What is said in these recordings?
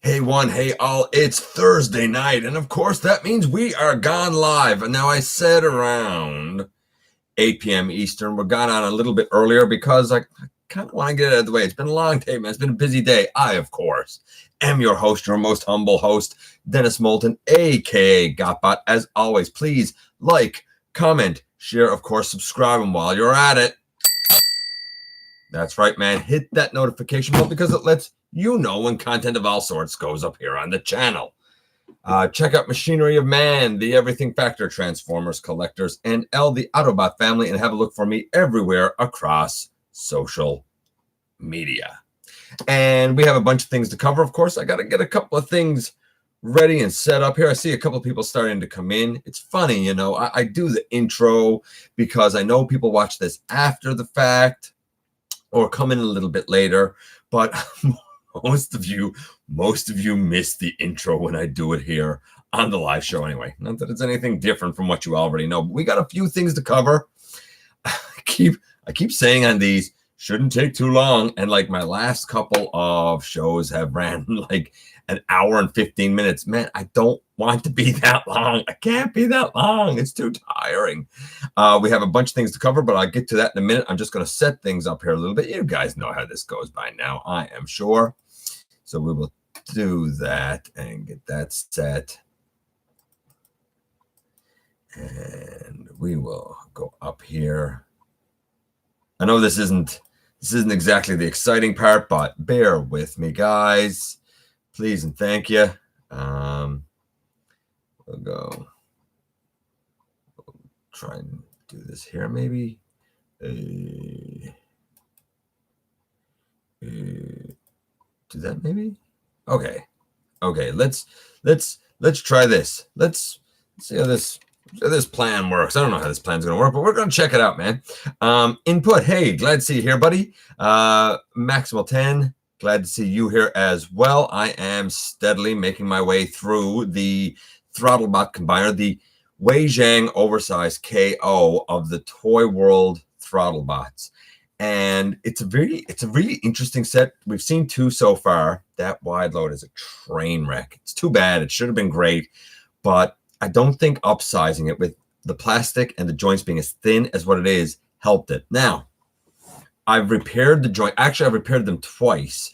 Hey one, hey all, it's Thursday night, and of course that means we are gone live. And now I said around 8 p.m. Eastern. We're gone on a little bit earlier because I kind of want to get it out of the way. It's been a long day, man. It's been a busy day. I, of course, am your host, your most humble host, Dennis Moulton, aka Gotbot. As always, please like, comment, share, of course, subscribe, and while you're at it, that's right, man, hit that notification bell because it lets you know when content of all sorts goes up here on the channel. Check out Machinery of Man, the Everything Factor, Transformers, Collectors, and L, the Autobot family, and have a look for me everywhere across social media. And we have a bunch of things to cover, of course. I got to get a couple of things ready and set up here. I see a couple of people starting to come in. It's funny, you know, I do the intro because I know people watch this after the fact or come in a little bit later, but most of you miss the intro when I do it here on the live show anyway. Not that it's anything different from what you already know, but we got a few things to cover. I keep saying on these, shouldn't take too long, and like my last couple of shows have ran like an hour and 15 minutes. Man, I don't want to be that long. I can't be that long. It's too tiring. We have a bunch of things to cover, but I'll get to that in a minute. I'm just going to set things up here a little bit. You guys know how this goes by now, I am sure. So we will do that and get that set. And we will go up here. I know this isn't exactly the exciting part, but bear with me, guys. Please and thank you. We'll try and do this here, maybe. Do that, maybe. Okay. Let's try this. Let's see how this plan works. I don't know how this plan's gonna work, but we're gonna check it out, man. Input. Hey, glad to see you here, buddy. Maximal 10. Glad to see you here as well. I am steadily making my way through the Throttlebot Combiner, the Wei Zhang oversized KO of the Toyworld Throttlebots. And it's a really interesting set. We've seen two so far. That wide load is a train wreck. It's too bad. It should have been great, but I don't think upsizing it with the plastic and the joints being as thin as what it is helped it. Now, I've repaired the joint. Actually, I've repaired them twice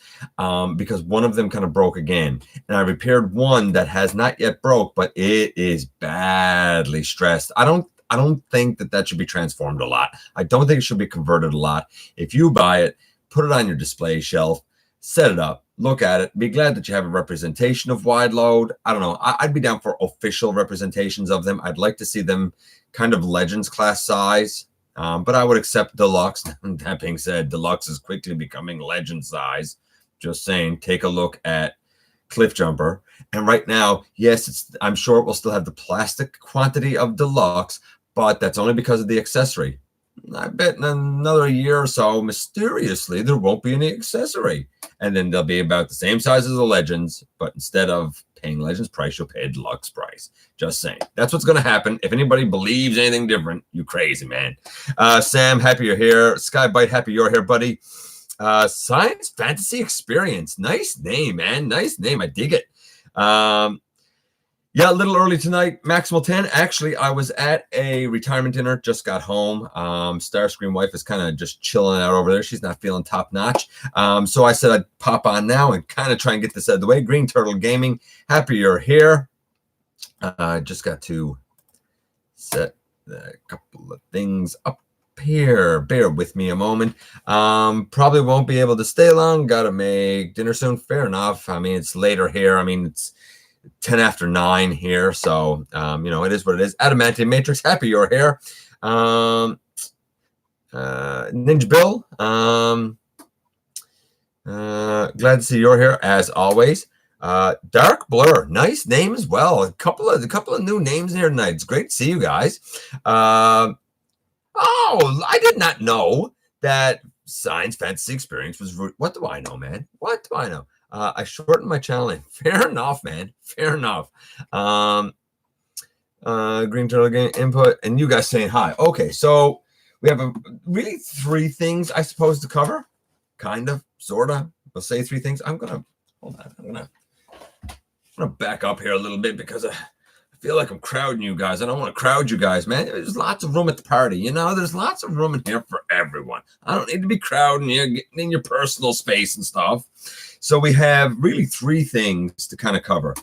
because one of them kind of broke again. And I repaired one that has not yet broke, but it is badly stressed. I don't think that should be transformed a lot. I don't think it should be converted a lot. If you buy it, put it on your display shelf, set it up, look at it, be glad that you have a representation of wide load. I don't know. I'd be down for official representations of them. I'd like to see them kind of Legends class size, but I would accept Deluxe. That being said, Deluxe is quickly becoming Legend size. Just saying, take a look at Cliff Jumper. And right now, yes, I'm sure it will still have the plastic quantity of Deluxe, but that's only because of the accessory. I bet in another year or so, mysteriously, there won't be any accessory. And then they'll be about the same size as the Legends, but instead of paying Legends price, you'll pay a Deluxe price. Just saying. That's what's going to happen. If anybody believes anything different, you crazy, man. Sam, happy you're here. Skybite, happy you're here, buddy. Science Fantasy Experience. Nice name, man. Nice name. I dig it. Yeah, a little early tonight. Maximal 10. Actually, I was at a retirement dinner. Just got home. Starscream wife is kind of just chilling out over there. She's not feeling top notch. So I said I'd pop on now and kind of try and get this out of the way. Green Turtle Gaming. Happy you're here. Just got to set a couple of things up here. Bear with me a moment. Probably won't be able to stay long. Got to make dinner soon. Fair enough. I mean, it's later here. I mean, it's 10 after 9 here, so you know, it is what it is. Adamantium Matrix, happy you're here. Ninja Bill, glad to see you're here as always. Dark Blur, nice name as well. A couple of new names here tonight. It's great to see you guys. Oh, I did not know that Science Fantasy Experience was. What do I know, man? What do I know? I shortened my channel name. Fair enough, man. Fair enough. Green Turtle Game input, and you guys saying hi. Okay, so we have really 3 things, I suppose, to cover. Kind of, sort of. We'll say 3 things. I'm gonna hold on. I'm gonna I'm going to back up here a little bit because I feel like I'm crowding you guys. I don't want to crowd you guys, man. There's lots of room at the party. You know, there's lots of room in here for everyone. I don't need to be crowding you, getting in your personal space and stuff. So we have really 3 things to kind of cover.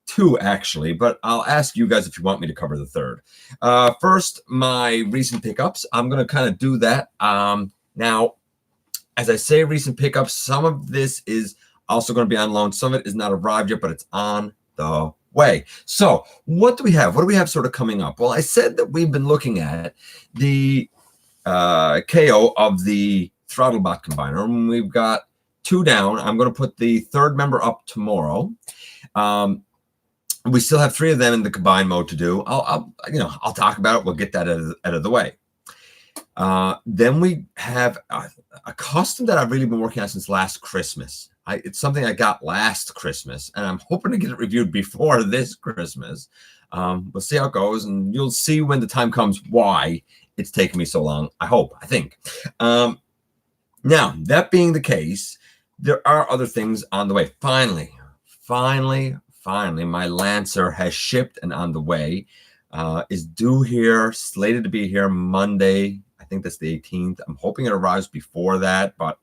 2 actually, but I'll ask you guys if you want me to cover the 3rd. First, my recent pickups. I'm going to kind of do that. Now, as I say, recent pickups, some of this is also going to be on loan. Some of it is not arrived yet, but it's on the way. So what do we have? What do we have sort of coming up? Well, I said that we've been looking at the KO of the Throttlebot Combiner, and we've got 2 down. I'm going to put the 3rd member up tomorrow. We still have 3 of them in the combine mode to do. I'll talk about it. We'll get that out of the way. Then we have a custom that I've really been working on since last Christmas. It's something I got last Christmas, and I'm hoping to get it reviewed before this Christmas. We'll see how it goes, and you'll see when the time comes why it's taken me so long. I think. Now, that being the case, there are other things on the way. Finally, my Lancer has shipped and on the way. Is due here, slated to be here Monday. I think that's the 18th. I'm hoping it arrives before that, but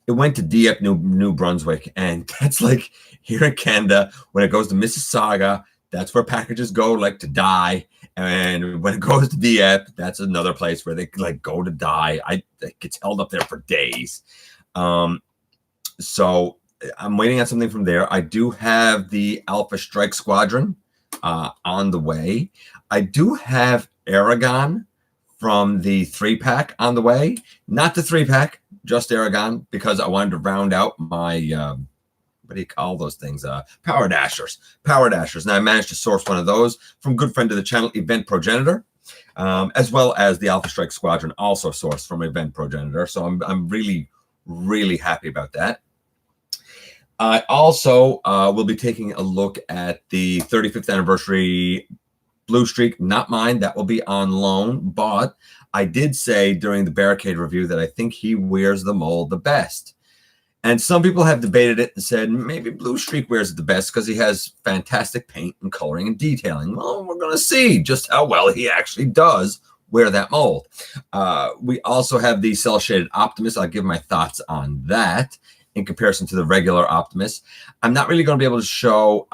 it went to Dieppe, New Brunswick, and that's like here in Canada. When it goes to Mississauga, that's where packages go like to die. And when it goes to Dieppe, that's another place where they like go to die. It gets held up there for days. So I'm waiting on something from there. I do have the Alpha Strike Squadron on the way. I do have Aragon from the 3-pack on the way. Not the 3-pack, just Aragon, because I wanted to round out my what do you call those things? Power Dashers. Now I managed to source one of those from good friend of the channel, Event Progenitor, as well as the Alpha Strike Squadron, also sourced from Event Progenitor. So I'm really happy about that. I also will be taking a look at the 35th anniversary Blue Streak, not mine. That will be on loan, but I did say during the Barricade review that I think he wears the mold the best. And some people have debated it and said maybe Blue Streak wears it the best because he has fantastic paint and coloring and detailing. Well, we're going to see just how well he actually does wear that mold. We also have the Cell Shaded Optimus. I'll give my thoughts on that in comparison to the regular Optimus. I'm not really going to be able to show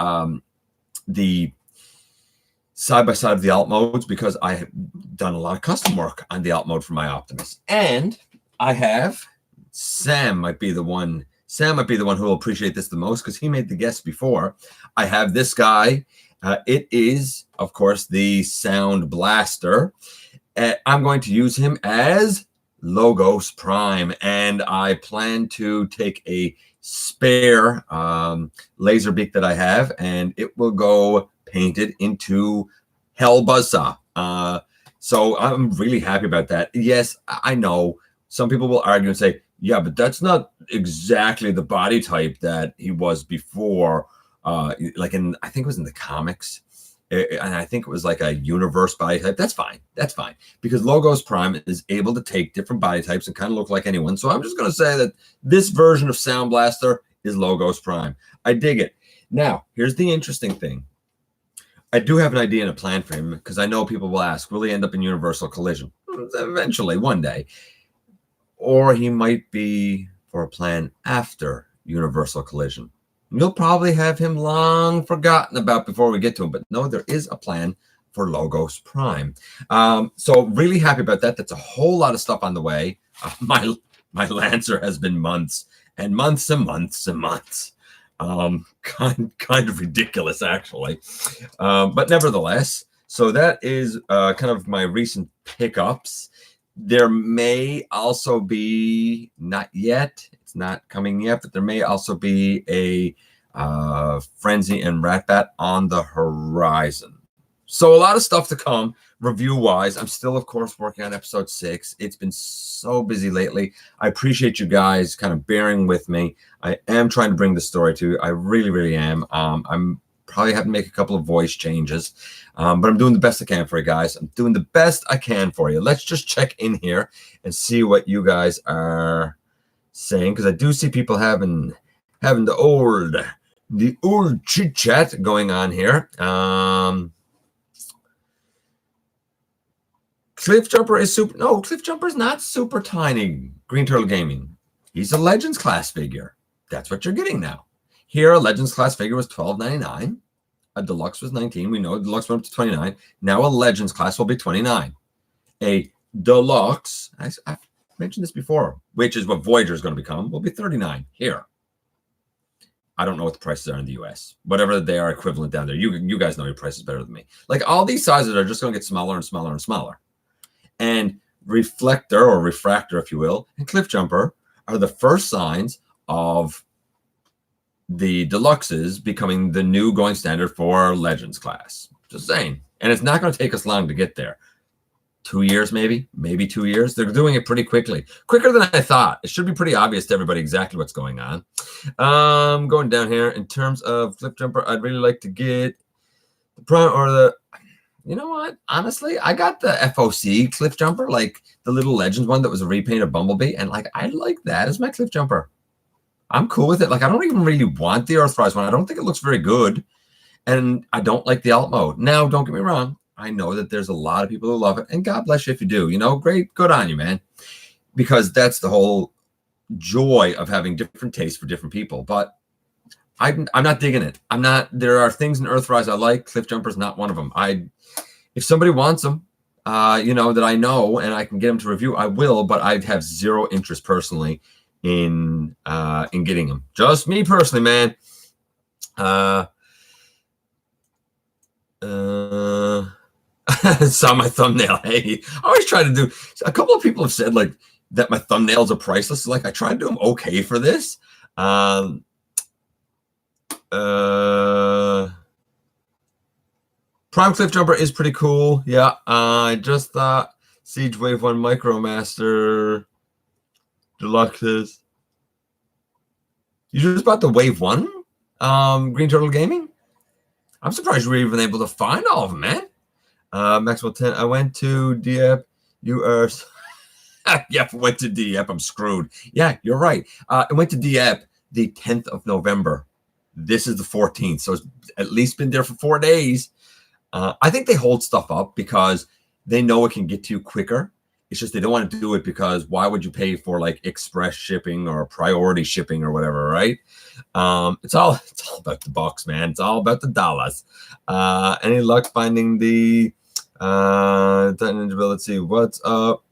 the side-by-side of the alt modes because I have done a lot of custom work on the alt mode for my Optimus. And I have Sam might be the one who will appreciate this the most because he made the guess before. I have this guy. It is, of course, the Sound Blaster. I'm going to use him as Logos Prime, and I plan to take a spare laser beak that I have, and it will go painted into Hell Buzzsaw. So I'm really happy about that. Yes, I know some people will argue and say, yeah, but that's not exactly the body type that he was before. Like I think it was in the comics. And I think it was like a universe body type. That's fine. Because Logos Prime is able to take different body types and kind of look like anyone. So I'm just going to say that this version of Sound Blaster is Logos Prime. I dig it. Now, here's the interesting thing. I do have an idea and a plan for him because I know people will ask, will he end up in Universal Collision? Eventually, one day. Or he might be for a plan after Universal Collision. You'll probably have him long forgotten about before we get to him. But no, there is a plan for Logos Prime. So really happy about that. That's a whole lot of stuff on the way. My Lancer has been months and months and months and months. Kind of ridiculous, actually. But nevertheless, so that is kind of my recent pickups. There may also be, not yet, it's not coming yet, but there may also be a Frenzy and Ratbat on the horizon. So a lot of stuff to come review-wise. I'm still, of course, working on episode 6. It's been so busy lately. I appreciate you guys kind of bearing with me. I am trying to bring the story to you. I really am. I'm probably having to make a couple of voice changes, but I'm doing the best I can for you guys. I'm doing the best I can for you. Let's just check in here and see what you guys are saying, because I do see people having the old the old chit chat going on here. Cliff Jumper is super. No, Cliff Jumper is not super tiny. Green Turtle Gaming. He's a Legends class figure. That's what you're getting now. Here, a Legends class figure was $12.99. A Deluxe was $19. We know a Deluxe went up to $29. Now a Legends class will be $29. A Deluxe, I've mentioned this before, which is what Voyager is going to become, will be $39 here. I don't know what the prices are in the US. Whatever they are equivalent down there. You guys know your prices better than me. Like all these sizes are just going to get smaller and smaller and smaller. And Reflector or Refractor, if you will, and Cliff Jumper are the first signs of the Deluxes becoming the new going standard for Legends class. Just saying. And it's not going to take us long to get there. 2 years, maybe 2 years. They're doing it pretty quickly. Quicker than I thought. It should be pretty obvious to everybody exactly what's going on. Going down here, in terms of Cliff Jumper, I'd really like to get the Prime or the... You know what? Honestly, I got the FOC Cliff Jumper, like the little Legends one that was a repaint of Bumblebee. And like, I like that as my Cliff Jumper. I'm cool with it. Like, I don't even really want the Earthrise one. I don't think it looks very good. And I don't like the alt mode. Now, don't get me wrong. I know that there's a lot of people who love it. And God bless you if you do. You know, great. Good on you, man. Because that's the whole joy of having different tastes for different people. But I'm not digging it. There are things in Earthrise I like. Cliff Jumper's not one of them. If somebody wants them, you know, that I know and I can get them to review, I will. But I'd have zero interest personally in getting them. Just me personally, man. Saw my thumbnail. Hey, I always try to do. A couple of people have said like that my thumbnails are priceless. Like I try to do them okay for this. Prime Cliff Jumper is pretty cool. Yeah, I just thought Siege Wave 1 Micromaster Deluxes. You just bought the Wave 1 Green Turtle Gaming? I'm surprised you were even able to find all of them, man. Maxwell 10. I went to Dieppe. You are... Yep, went to Dieppe. I'm screwed. Yeah, you're right. I went to Dieppe the 10th of November. This is the 14th, so it's at least been there for 4 days. I think they hold stuff up because they know it can get to you quicker. It's just they don't want to do it because why would you pay for like express shipping or priority shipping or whatever, right? It's all about the bucks, man. It's all about the dollars. Any luck finding the Titan Ninja? Let's see. What's up?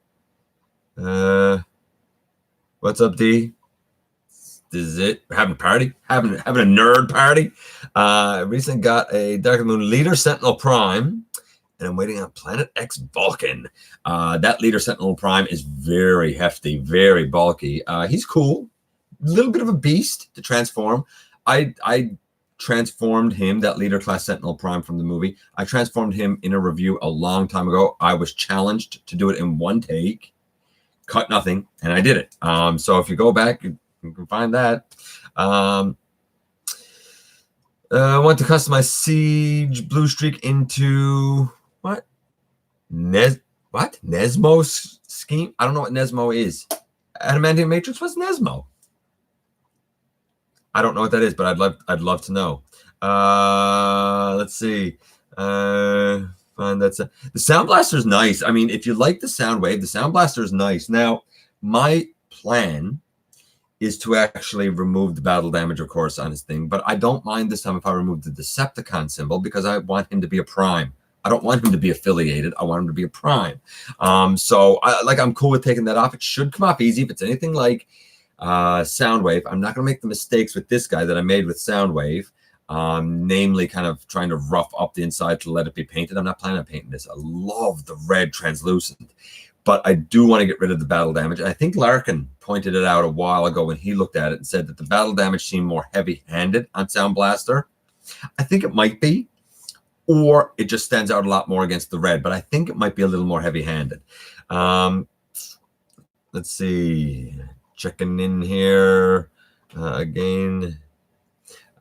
What's up, D? This is it. We're having a party, having a nerd party. Recently got a Dark of the Moon Leader Sentinel Prime, and I'm waiting on Planet X Vulcan. That Leader Sentinel Prime is very hefty, very bulky. He's cool, a little bit of a beast to transform. I transformed him, that Leader Class Sentinel Prime from the movie. I transformed him in a review a long time ago. I was challenged to do it in one take, cut nothing, and I did it. So if you go back, you can find that. I want to customize Siege Blue Streak into what? Nesmo scheme? I don't know what Nesmo is. Adamantium Matrix? What's Nesmo? I don't know what that is, but I'd love to know. Let's see. Find that's the Sound Blaster is nice. I mean, if you like the Sound Wave, the Sound Blaster is nice. Now, my plan is to actually remove the battle damage, of course, on his thing. But I don't mind this time if I remove the Decepticon symbol because I want him to be a Prime. I don't want him to be affiliated. I want him to be a Prime. So I'm cool with taking that off. It should come off easy. If it's anything like Soundwave, I'm not going to make the mistakes with this guy that I made with Soundwave, namely kind of trying to rough up the inside to let it be painted. I'm not planning on painting this. I love the red translucent. But I do want to get rid of the battle damage. I think Larkin pointed it out a while ago when he looked at it and said that the battle damage seemed more heavy-handed on Sound Blaster. I think it might be, or it just stands out a lot more against the red, but I think it might be a little more heavy-handed. Let's see. Checking in here again.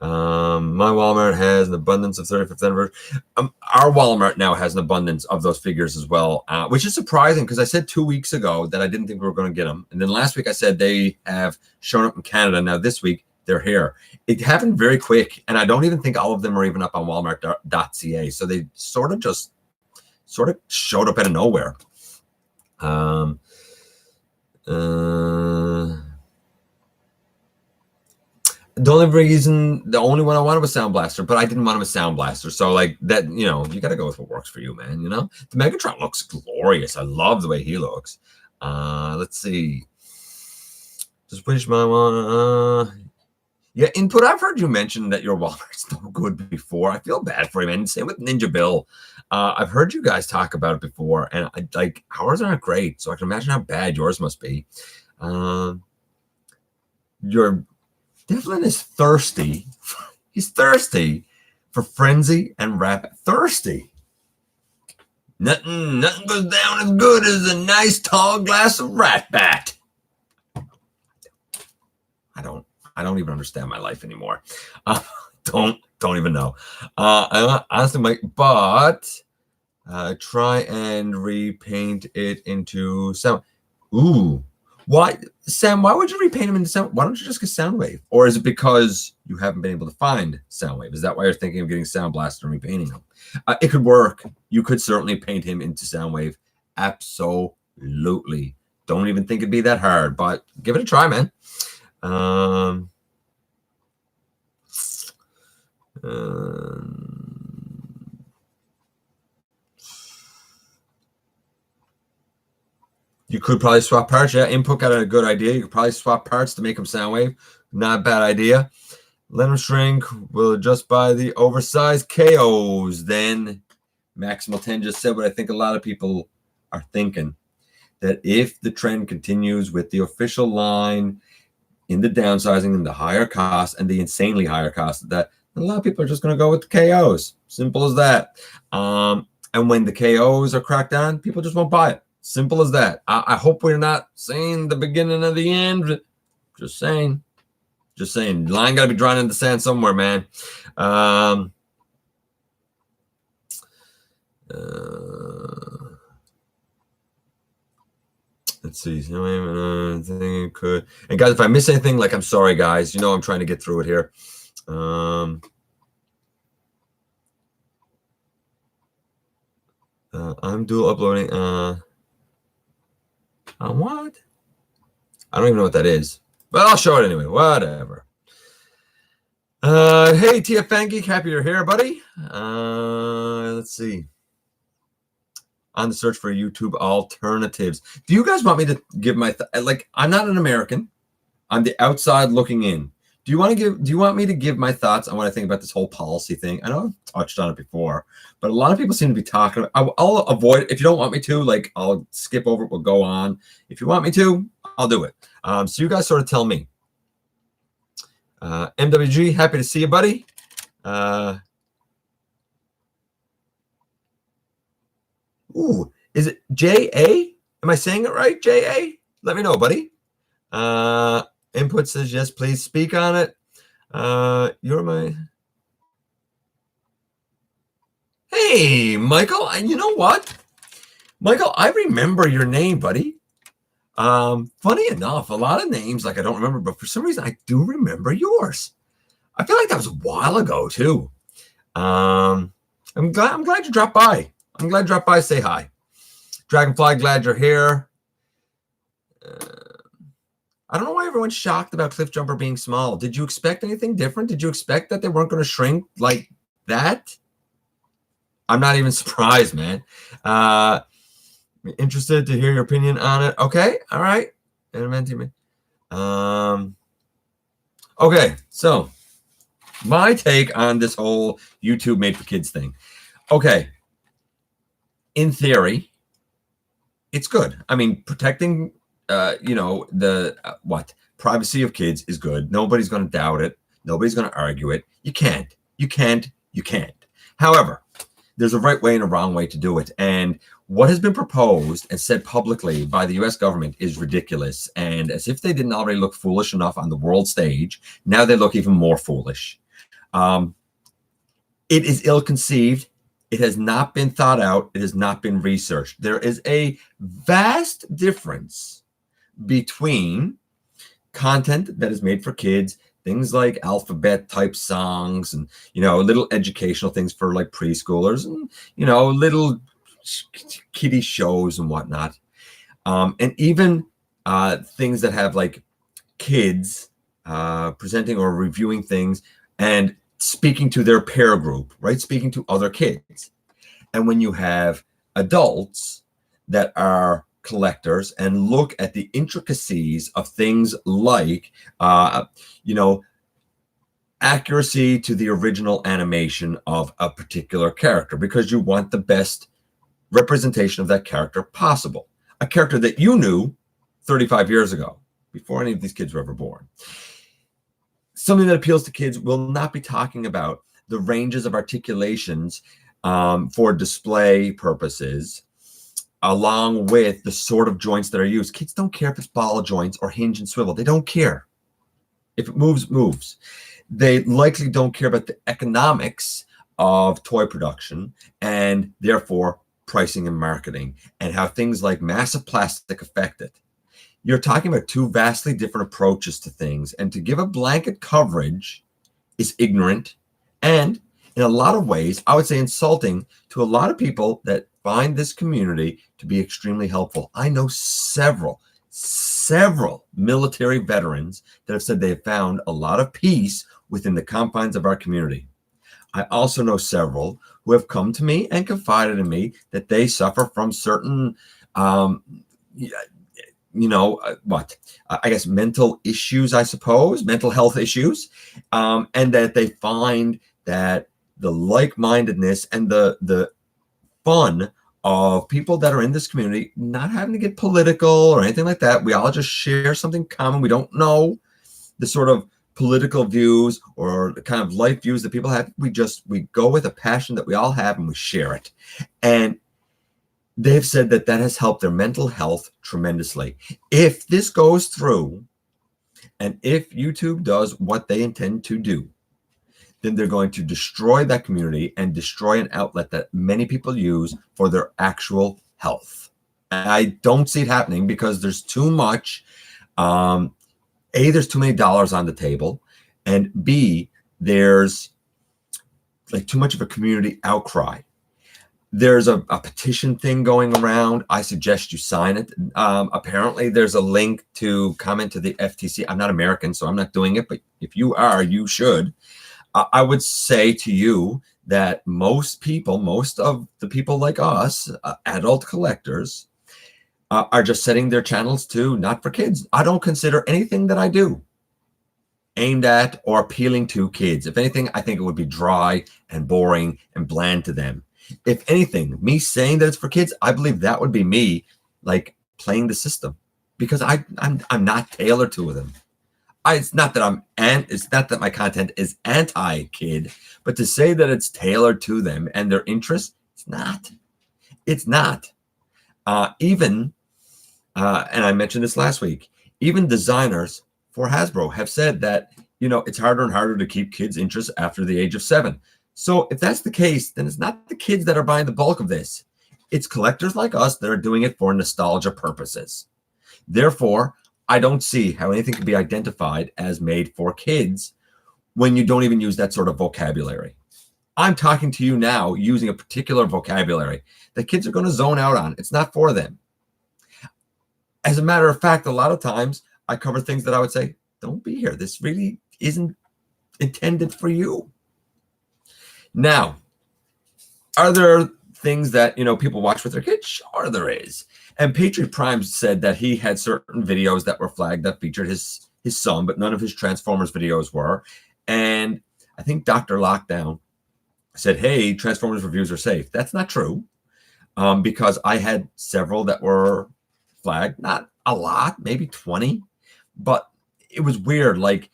My Walmart has an abundance of 35th anniversary. Our Walmart now has an abundance of those figures as well, which is surprising because I said 2 weeks ago that I didn't think we were going to get them. And then last week I said they have shown up in Canada. Now this week their hair. It happened very quick, and I don't even think all of them are even up on Walmart.ca. So they sort of showed up out of nowhere. The only one I wanted was Sound Blaster, but I didn't want him a Sound Blaster. So like that, you got to go with what works for you, man. The Megatron looks glorious. I love the way he looks. Let's see. Just wish my one. Yeah, Input. I've heard you mention that your Walmart's no good before. I feel bad for him, and same with Ninja Bill. I've heard you guys talk about it before, and ours aren't great, so I can imagine how bad yours must be. Your Devlin is thirsty. He's thirsty for frenzy and rap. Thirsty. Nothing goes down as good as a nice tall glass of rat bat. I don't even understand my life anymore. Don't even know. I honestly might, but try and repaint it into sound. Ooh, why, Sam? Why would you repaint him into sound? Why don't you just get Soundwave? Or is it because you haven't been able to find Soundwave? Is that why you're thinking of getting Sound Blaster and repainting him? It could work. You could certainly paint him into Soundwave. Absolutely. Don't even think it'd be that hard, but give it a try, man. You could probably swap parts. Yeah, Input got a good idea. You could probably swap parts to make them Soundwave. Not a bad idea. Let him shrink. We'll adjust by the oversized KOs. Then Maximal 10 just said what I think a lot of people are thinking. That if the trend continues with the official line in the downsizing and the higher cost and the insanely higher cost, that a lot of people are just going to go with the KOs. Simple as that. And when the KOs are cracked down, people just won't buy it. Simple as that. I hope we're not saying the beginning of the end. Just saying. Line got to be drawn in the sand somewhere, man. Let's see. I think it could. And guys, if I miss anything, I'm sorry, guys. I'm trying to get through it here. I'm dual uploading. On what? I don't even know what that is, but I'll show it anyway. Whatever. Hey, TFN Geek, happy you're here, buddy. Let's see. On the search for YouTube alternatives. Do you guys want me to give my I'm not an American. I'm the outside looking in. Do you want me to give my thoughts on what I think about this whole policy thing? I know I've touched on it before, but a lot of people seem to be talking. I'll avoid it. If you don't want me to, I'll skip over it. We'll go on. If you want me to, I'll do it. So you guys sort of tell me. MWG, happy to see you, buddy. Ooh, is it J.A.? Am I saying it right, J.A.? Let me know, buddy. Input says, yes, please speak on it. You're my... Hey, Michael, you know what? Michael, I remember your name, buddy. Funny enough, a lot of names, I don't remember, but for some reason, I do remember yours. I feel like that was a while ago, too. I'm glad you dropped by. I'm glad you dropped by. Say hi. Dragonfly, glad you're here. I don't know why everyone's shocked about Cliff Jumper being small. Did you expect anything different? Did you expect that they weren't going to shrink like that? I'm not even surprised, man. Interested to hear your opinion on it. Okay, all right. Okay, so my take on this whole YouTube made for kids thing. Okay, in theory, it's good. I mean, protecting the privacy of kids is good. Nobody's going to doubt it. Nobody's going to argue it. You can't. However, there's a right way and a wrong way to do it. And what has been proposed and said publicly by the US government is ridiculous. And as if they didn't already look foolish enough on the world stage, now they look even more foolish. It is ill-conceived. It has not been thought out. It has not been researched. There is a vast difference between content that is made for kids things like alphabet type songs and, little educational things for like preschoolers and, little kiddie shows and whatnot. And even things that have like kids presenting or reviewing things and speaking to their peer group, right? Speaking to other kids. And when you have adults that are collectors and look at the intricacies of things like, accuracy to the original animation of a particular character, because you want the best representation of that character possible. A character that you knew 35 years ago, before any of these kids were ever born. Something that appeals to kids will not be talking about the ranges of articulations for display purposes, along with the sort of joints that are used. Kids don't care if it's ball joints or hinge and swivel. They don't care. If it moves, it moves. They likely don't care about the economics of toy production and therefore pricing and marketing and how things like massive plastic affect it. You're talking about two vastly different approaches to things, and to give a blanket coverage is ignorant and in a lot of ways, I would say insulting to a lot of people that find this community to be extremely helpful. I know several military veterans that have said they have found a lot of peace within the confines of our community. I also know several who have come to me and confided in me that they suffer from certain, I guess mental issues, I suppose, mental health issues, and that they find that the like-mindedness and the fun of people that are in this community, not having to get political or anything like that. We all just share something common. We don't know the sort of political views or the kind of life views that people have. We go with a passion that we all have and we share it. And they've said that has helped their mental health tremendously. If this goes through and if YouTube does what they intend to do, then they're going to destroy that community and destroy an outlet that many people use for their actual health. And I don't see it happening because there's too much, there's too many dollars on the table, and B, there's like too much of a community outcry. There's a petition thing going around. I suggest you sign it. Apparently, there's a link to comment to the FTC. I'm not American, so I'm not doing it, but if you are, you should. I would say to you that most of the people like us, adult collectors, are just setting their channels to not for kids. I don't consider anything that I do aimed at or appealing to kids. If anything, I think it would be dry and boring and bland to them. If anything, me saying that it's for kids, I believe that would be me like playing the system, because I'm not tailored to them. It's not that my content is anti-kid, but to say that it's tailored to them and their interests, it's not. And I mentioned this last week, even designers for Hasbro have said that, it's harder and harder to keep kids' interest after the age of 7. So if that's the case, then it's not the kids that are buying the bulk of this. It's collectors like us that are doing it for nostalgia purposes. Therefore, I don't see how anything can be identified as made for kids when you don't even use that sort of vocabulary. I'm talking to you now using a particular vocabulary that kids are going to zone out on. It's not for them. As a matter of fact, a lot of times I cover things that I would say, don't be here. This really isn't intended for you. Now, are there things that, people watch with their kids? Sure, there is. And Patriot Prime said that he had certain videos that were flagged that featured his son, but none of his Transformers videos were. And I think Dr. Lockdown said, hey, Transformers reviews are safe. That's not true, because I had several that were flagged. Not a lot, maybe 20. But it was weird. Like,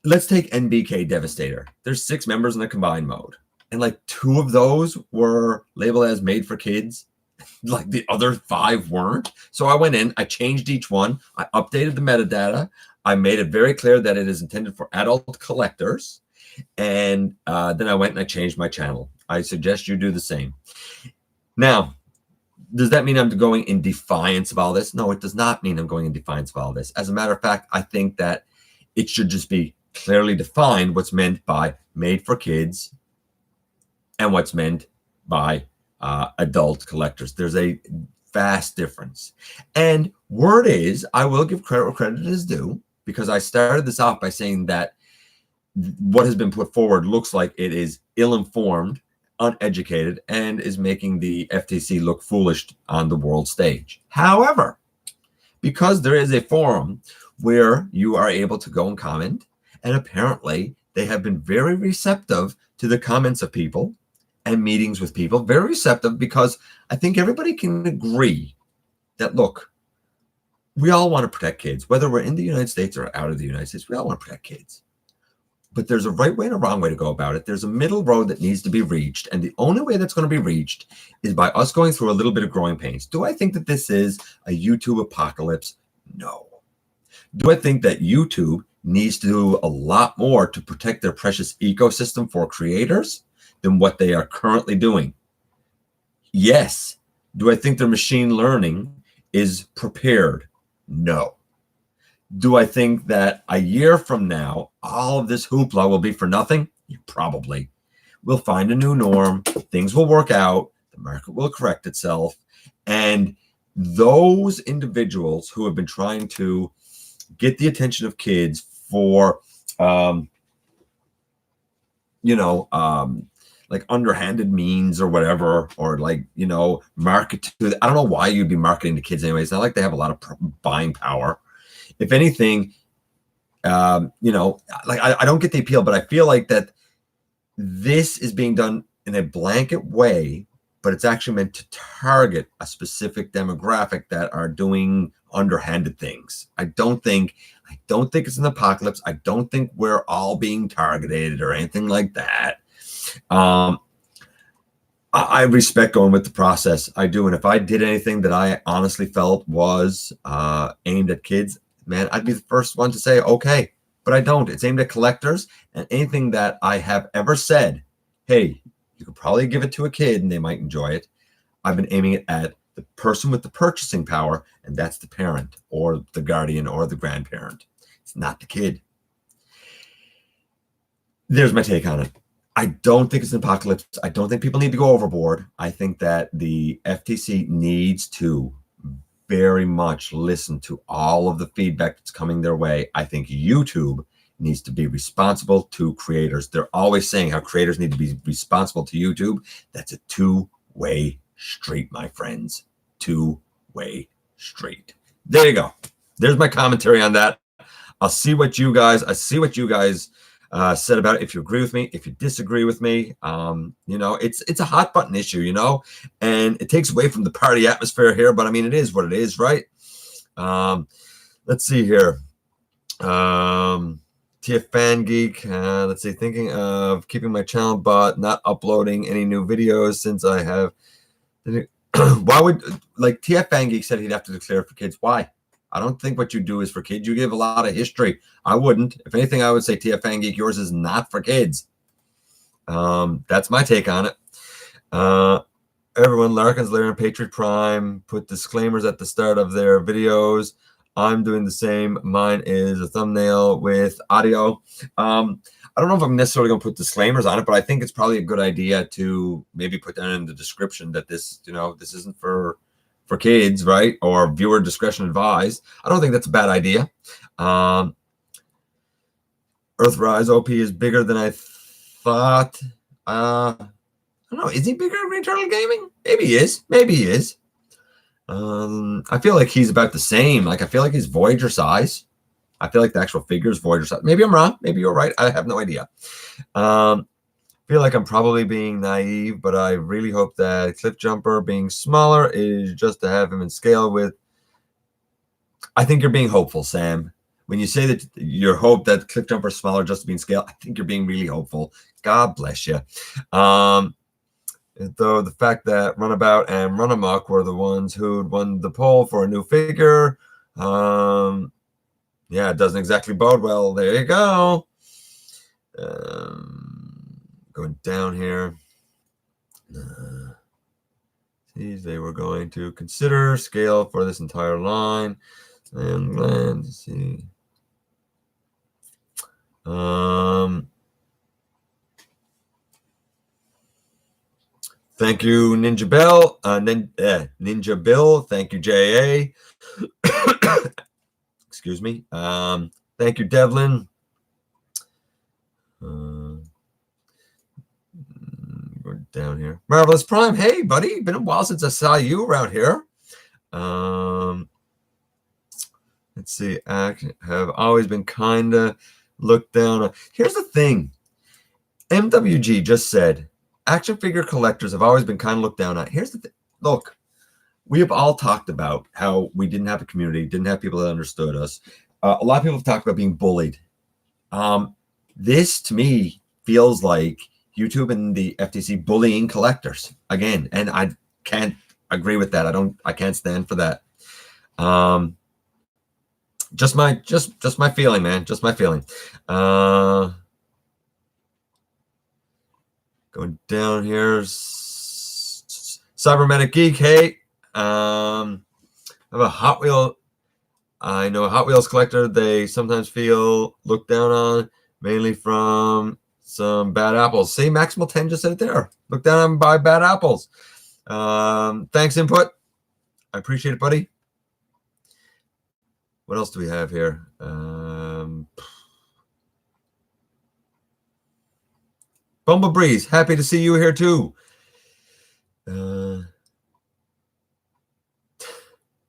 let's take NBK Devastator. There's 6 members in the combined mode. And like 2 of those were labeled as made for kids. Like the other 5 weren't. So I went in, I changed each one. I updated the metadata. I made it very clear that it is intended for adult collectors. And then I went and I changed my channel. I suggest you do the same. Now, does that mean I'm going in defiance of all this? No, it does not mean I'm going in defiance of all this. As a matter of fact, I think that It should just be clearly defined what's meant by made for kids and what's meant by adult collectors. There's a vast difference. And word is, I will give credit where credit is due, because I started this off by saying that what has been put forward looks like it is ill-informed, uneducated, and is making the FTC look foolish on the world stage. However, because there is a forum where you are able to go and comment, and apparently they have been very receptive to the comments of people and meetings with people, very receptive, because I think everybody can agree that, look, we all want to protect kids, whether we're in the United States or out of the United States. We all want to protect kids. But there's a right way and a wrong way to go about it. There's a middle road that needs to be reached. And the only way that's going to be reached is by us going through a little bit of growing pains. Do I think that this is a YouTube apocalypse? No. Do I think that YouTube needs to do a lot more to protect their precious ecosystem for creators than what they are currently doing? Yes. Do I think their machine learning is prepared? No. Do I think that a year from now, all of this hoopla will be for nothing? Probably. We'll find a new norm. Things will work out. The market will correct itself. And those individuals who have been trying to get the attention of kids for, like underhanded means or whatever, or like, market to, I don't know why you'd be marketing to kids anyway. It's not like they have a lot of buying power. If anything, I don't get the appeal, but I feel like that this is being done in a blanket way, but it's actually meant to target a specific demographic that are doing underhanded things. I don't think it's an apocalypse. I don't think we're all being targeted or anything like that. I respect going with the process. I do. And if I did anything that I honestly felt was aimed at kids, man, I'd be the first one to say, okay, but I don't. It's aimed at collectors, and anything that I have ever said, hey, you could probably give it to a kid and they might enjoy it, I've been aiming it at the person with the purchasing power, and that's the parent or the guardian or the grandparent. It's not the kid. There's my take on it. I don't think it's an apocalypse. I don't think people need to go overboard. I think that the FTC needs to very much listen to all of the feedback that's coming their way. I think YouTube needs to be responsible to creators. They're always saying how creators need to be responsible to YouTube. That's a two-way street, my friends. Two-way street. There you go. There's my commentary on that. I see what you guys said about it. If you agree with me, if you disagree with me, it's a hot button issue, and it takes away from the party atmosphere here, but I mean, it is what it is, right? Let's see here. TF Fan Geek, let's see, thinking of keeping my channel but not uploading any new videos since I have, why would, like TF Fan Geek said he'd have to declare for kids. Why? I don't think what you do is for kids. You give a lot of history. I wouldn't. If anything, I would say TF Fan Geek, yours is not for kids. That's my take on it. Everyone, Larkins, Lair, and Patriot Prime put disclaimers at the start of their videos. I'm doing the same. Mine is a thumbnail with audio. I don't know if I'm necessarily going to put disclaimers on it, but I think it's probably a good idea to maybe put that in the description that this, this isn't for kids, right? Or viewer discretion advised. I don't think that's a bad idea. Earthrise OP is bigger than I thought. I don't know. Is he bigger than Eternal Gaming? Maybe he is. Maybe he is. I feel like he's about the same. Like, I feel like he's Voyager size. I feel like the actual figure is Voyager size. Maybe I'm wrong. Maybe you're right. I have no idea. Feel like I'm probably being naive, but I really hope that Cliff Jumper being smaller is just to have him in scale with. I think you're being hopeful, Sam. When you say that your hope that Cliff Jumper is smaller just to be in scale, I think you're being really hopeful. God bless you. Though the fact that Runabout and Runamuck were the ones who'd won the poll for a new figure, yeah, it doesn't exactly bode well. There you go. Going down here. They were going to consider scale for this entire line. And let's see. Thank you, Ninja Bill. Ninja Bill. Thank you, JA. Excuse me. Thank you, Devlin. We're down here. Marvelous Prime. Hey, buddy. Been a while since I saw you around here. Let's see. I have always been kind of looked down on. Here's the thing. MWG just said, action figure collectors have always been kind of looked down on. Here's the thing. Look, we have all talked about how we didn't have a community, didn't have people that understood us. A lot of people have talked about being bullied. This, to me, feels like YouTube and the FTC bullying collectors again, and I can't agree with that. I can't stand for that. Just my feeling, man. Just my feeling. Going down here, Cybernetic Geek. Hey, I have a Hot Wheel. I know a Hot Wheels collector. They sometimes feel looked down on, mainly from some bad apples. See, Maximal 10 just said it there. Looked down on by bad apples. Thanks, input. I appreciate it, buddy. What else do we have here? Bumblebreeze, happy to see you here too.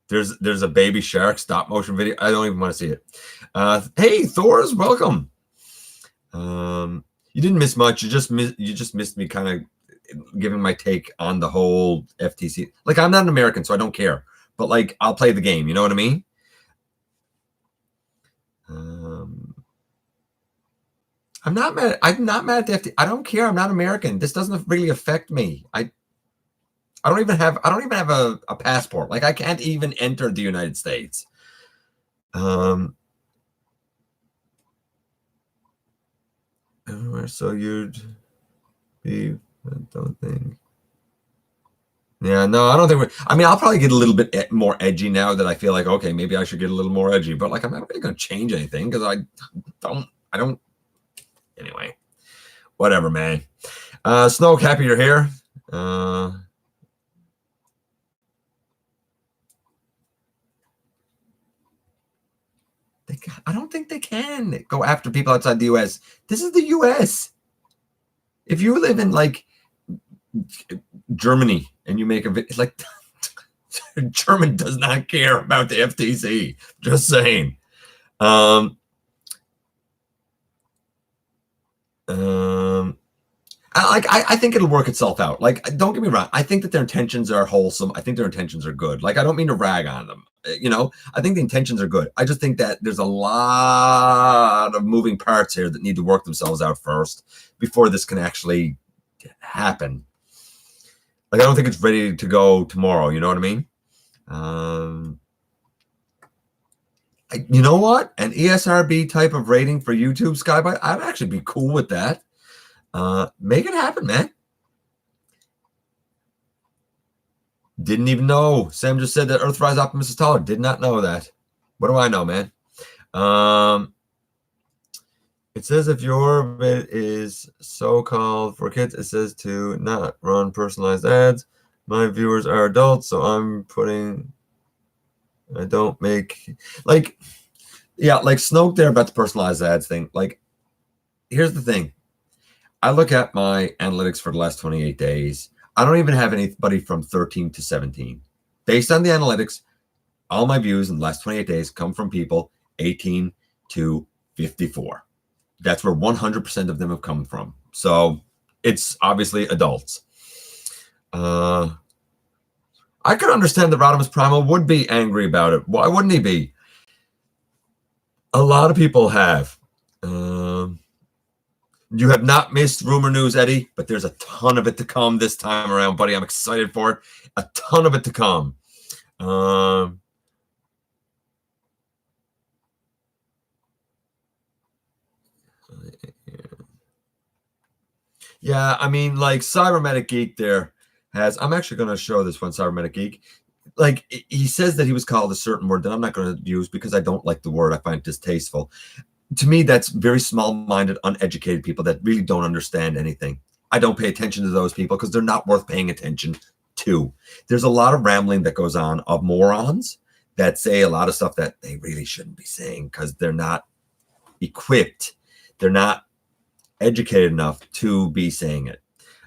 There's a baby shark stop motion video. I don't even want to see it. Hey, Thor's, welcome. You didn't miss much. You just missed me kind of giving my take on the whole FTC. Like, I'm not an American, so I don't care. But like, I'll play the game. You know what I mean? I'm not mad. I'm not mad at the FTC. I don't care. I'm not American. This doesn't really affect me. I don't even have a passport. Like, I can't even enter the United States. So you'd be, I don't think. Yeah, no, I don't think I mean, I'll probably get a little bit more edgy now that I feel like, okay, maybe I should get a little more edgy, but like, I'm not really going to change anything because I don't, anyway, whatever, man. Snoke, happy you're here. I don't think they can go after people outside the U.S. This is the U.S. If you live in like Germany and you make a video, like German does not care about the FTC. Just saying. I think it'll work itself out. Like, don't get me wrong. I think that their intentions are wholesome. I think their intentions are good. Like, I don't mean to rag on them. You know, I think the intentions are good. I just think that there's a lot of moving parts here that need to work themselves out first before this can actually happen. Like, I don't think it's ready to go tomorrow. You know what I mean? You know what? An ESRB type of rating for YouTube, Skybite, I'd actually be cool with that. Make it happen, man. Didn't even know. Sam just said that Earthrise Optimus is taller. Did not know that. What do I know, man? It says if your bit is so-called for kids, it says to not run personalized ads. My viewers are adults, so I don't make, like, yeah, like Snoke there about the personalized ads thing. Like, here's the thing. I look at my analytics for the last 28 days. I don't even have anybody from 13 to 17. Based on the analytics, all my views in the last 28 days come from people 18 to 54. That's where 100% of them have come from. So it's obviously adults. I could understand that Rodimus Primal would be angry about it. Why wouldn't he be? A lot of people have. You have not missed rumor news, Eddie, but there's a ton of it to come this time around, buddy. I'm excited for it. A ton of it to come. Yeah, I mean, like, Cybernetic Geek there has, I'm actually going to show this one, Cybernetic Geek. Like, he says that he was called a certain word that I'm not going to use because I don't like the word. I find it distasteful. To me, that's very small-minded, uneducated people that really don't understand anything. I don't pay attention to those people because they're not worth paying attention to. There's a lot of rambling that goes on of morons that say a lot of stuff that they really shouldn't be saying because they're not equipped. They're not educated enough to be saying it.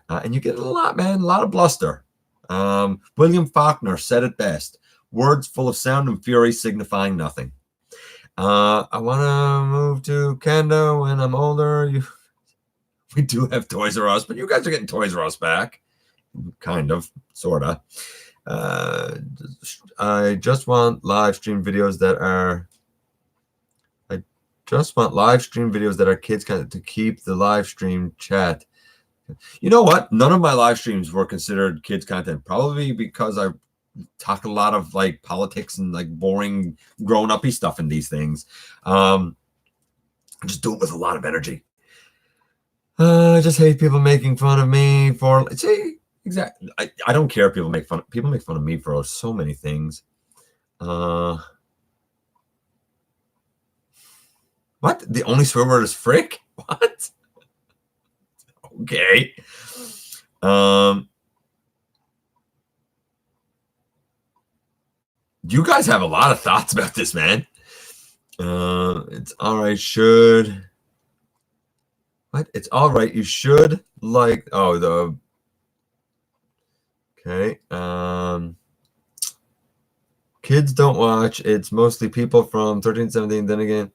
And you get a lot, man, a lot of bluster. William Faulkner said it best: words full of sound and fury signifying nothing. I want to move to Canada when I'm older. We do have Toys R Us, but you guys are getting Toys R Us back. Kind of, sort of. I just want live stream videos that are kids to keep the live stream chat. You know what? None of my live streams were considered kids content, probably because I talk a lot of like politics and like boring grown-uppy stuff in these things. I just do it with a lot of energy. I just hate people making fun of me for exactly. I don't care if people make fun of me for so many things. What? The only swear word is frick? What? Okay. You guys have a lot of thoughts about this, man. It's all right. What? It's all right. You should like. Oh, the. Okay. Kids don't watch. It's mostly people from 13, 17. Then again,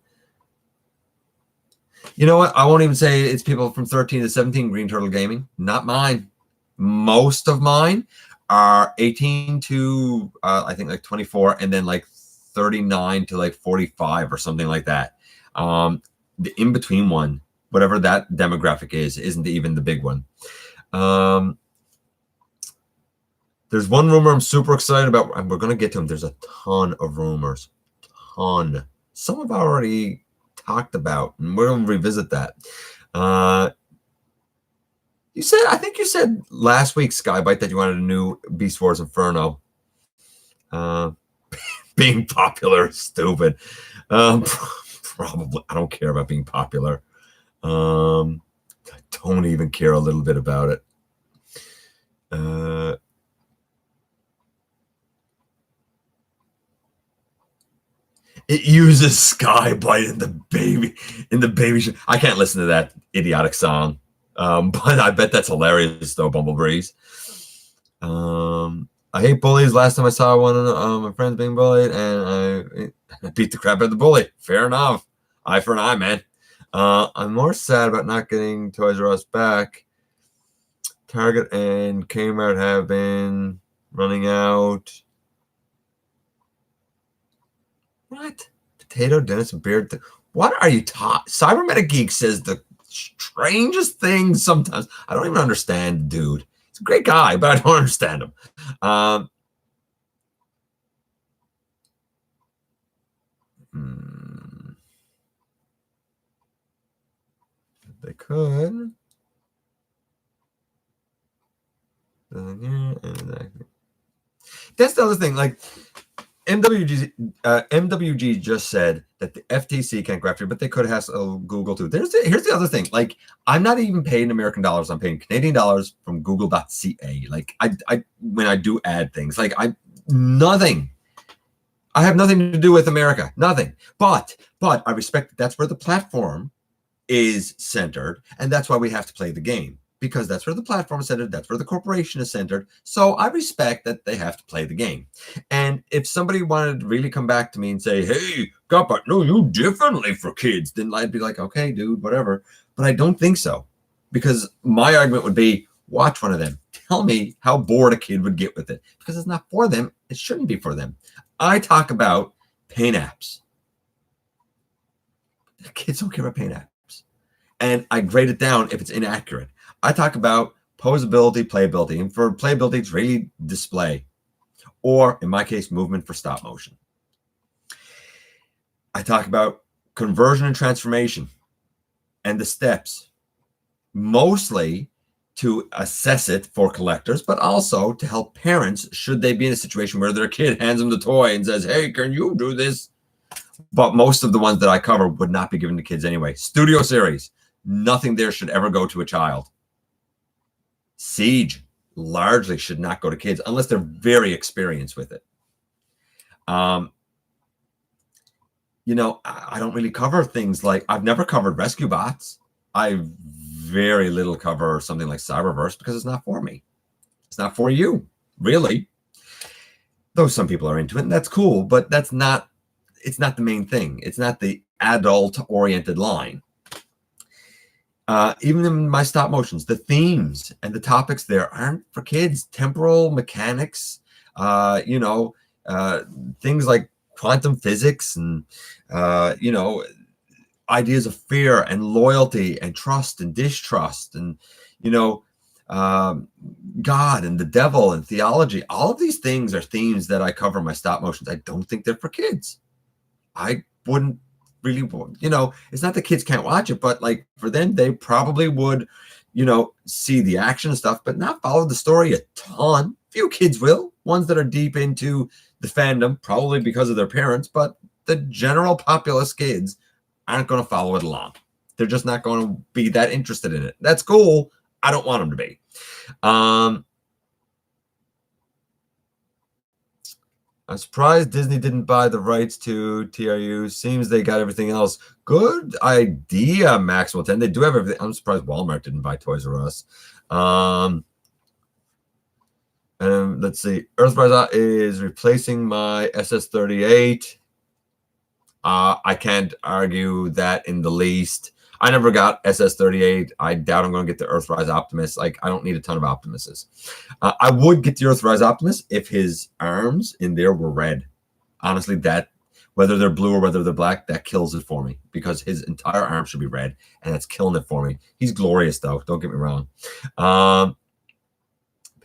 you know what? I won't even say it's people from 13 to 17. Green Turtle Gaming, not mine. Most of mine are 18 to I think like 24, and then like 39 to like 45 or something like that. The in between one, whatever that demographic is, isn't even the big one. There's one rumor I'm super excited about, and we're going to get to them. There's a ton of rumors. Some I've already talked about, and we're going to revisit that. I think you said last week, Skybite, that you wanted a new Beast Wars Inferno. Being popular is stupid. Probably. I don't care about being popular. I don't even care a little bit about it. It uses Skybite in the baby show. I can't listen to that idiotic song. But I bet that's hilarious though, Bumblebreeze. I hate bullies. Last time I saw one of my friends being bullied, and I beat the crap out of the bully. Fair enough. Eye for an eye, man. I'm more sad about not getting Toys R Us back. Target and Kmart have been running out. What? Potato, Dennis, and Beard. What are you taught? Cybermeta Geek says the strangest things sometimes. I don't even understand, dude. He's a great guy, but I don't understand him. They could. That's the other thing. Like MWG just said that the FTC can't go after you, but they could have Google too. Here's the other thing. Like, I'm not even paying American dollars. I'm paying Canadian dollars from Google.ca. Like, I when I do add things, like nothing. I have nothing to do with America. Nothing. But I respect that that's where the platform is centered, and that's why we have to play the game. Because that's where the platform is centered, that's where the corporation is centered. So I respect that they have to play the game. And if somebody wanted to really come back to me and say, hey, Gotbot, no, you differently for kids, then I'd be like, okay, dude, whatever. But I don't think so. Because my argument would be, watch one of them. Tell me how bored a kid would get with it. Because it's not for them. It shouldn't be for them. I talk about paint apps. The kids don't care about paint apps. And I grade it down if it's inaccurate. I talk about posability, playability, and for playability, it's really display, or in my case, movement for stop motion. I talk about conversion and transformation and the steps, mostly to assess it for collectors, but also to help parents should they be in a situation where their kid hands them the toy and says, hey, can you do this? But most of the ones that I cover would not be given to kids anyway. Studio series, nothing there should ever go to a child. Siege largely should not go to kids unless they're very experienced with it. You know, I don't really cover things like, I've never covered rescue bots. I very little cover something like Cyberverse because it's not for me. It's not for you, really. Though some people are into it, and that's cool, but it's not the main thing. It's not the adult-oriented line. Even in my stop motions, the themes and the topics there aren't for kids. Temporal mechanics, you know, things like quantum physics and, you know, ideas of fear and loyalty and trust and distrust and, you know, God and the devil and theology. All of these things are themes that I cover in my stop motions. I don't think they're for kids. I wouldn't really, you know, it's not that kids can't watch it, but like for them, they probably would, you know, see the action and stuff, but not follow the story a ton. Few kids will, ones that are deep into the fandom, probably because of their parents, but the general populace kids aren't going to follow it along. They're just not going to be that interested in it. That's cool. I don't want them to be. I'm surprised Disney didn't buy the rights to TRU. Seems they got everything else. Good idea, Maxwell 10. They do have everything. I'm surprised Walmart didn't buy Toys R Us. And let's see. Earthrise is replacing my SS-38. I can't argue that in the least. I never got SS-38. I doubt I'm going to get the Earthrise Optimus. Like, I don't need a ton of Optimuses. I would get the Earthrise Optimus if his arms in there were red. Honestly, that, whether they're blue or whether they're black, that kills it for me because his entire arm should be red, and that's killing it for me. He's glorious, though. Don't get me wrong.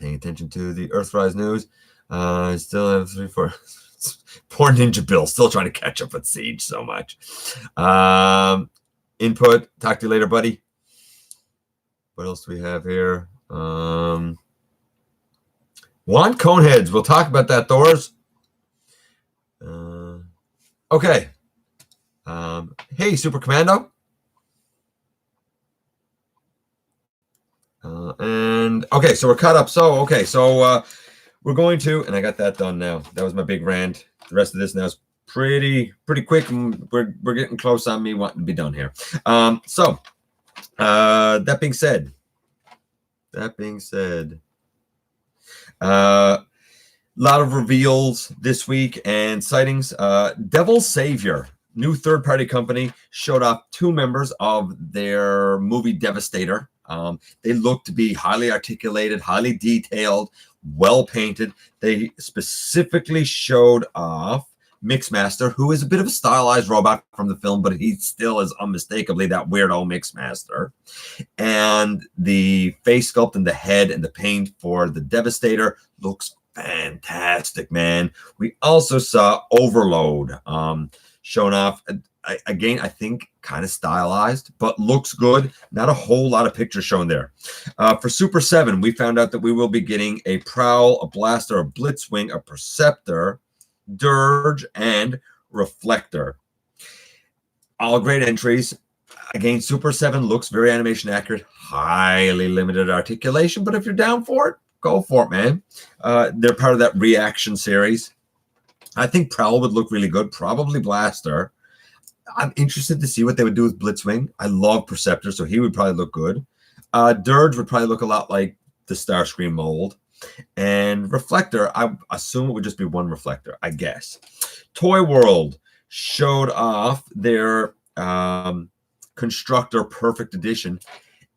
Paying attention to the Earthrise news. I still have 3, 4. Poor Ninja Bill, still trying to catch up with Siege so much. Input. Talk to you later, buddy. What else do we have here? Wand Coneheads. We'll talk about that, Thors. Okay. Hey, Super Commando. And okay, so we're caught up. So okay, so we're going to, and I got that done now. That was my big rant. The rest of this now is pretty quick. And we're getting close on me wanting to be done here. So that being said, a lot of reveals this week and sightings. Devil Savior, new third-party company, showed off 2 members of their movie Devastator. They look to be highly articulated, highly detailed, well painted. They specifically showed off Mixmaster, who is a bit of a stylized robot from the film, but he still is unmistakably that weirdo Mixmaster. And the face sculpt and the head and the paint for the Devastator looks fantastic, man. We also saw Overload shown off. Again, I think kind of stylized, but looks good. Not a whole lot of pictures shown there. For Super 7, we found out that we will be getting a Prowl, a Blaster, a Blitzwing, a Perceptor, Dirge, and Reflector. All great entries. Again, Super 7 looks very animation accurate, highly limited articulation, but if you're down for it, go for it, man. They're part of that Reaction series. I think Prowl would look really good, probably Blaster. I'm interested to see what they would do with Blitzwing. I love Perceptor, so he would probably look good. Dirge would probably look a lot like the Starscream mold. And Reflector, I assume it would just be one Reflector, I guess. Toyworld showed off their Constructor Perfect Edition.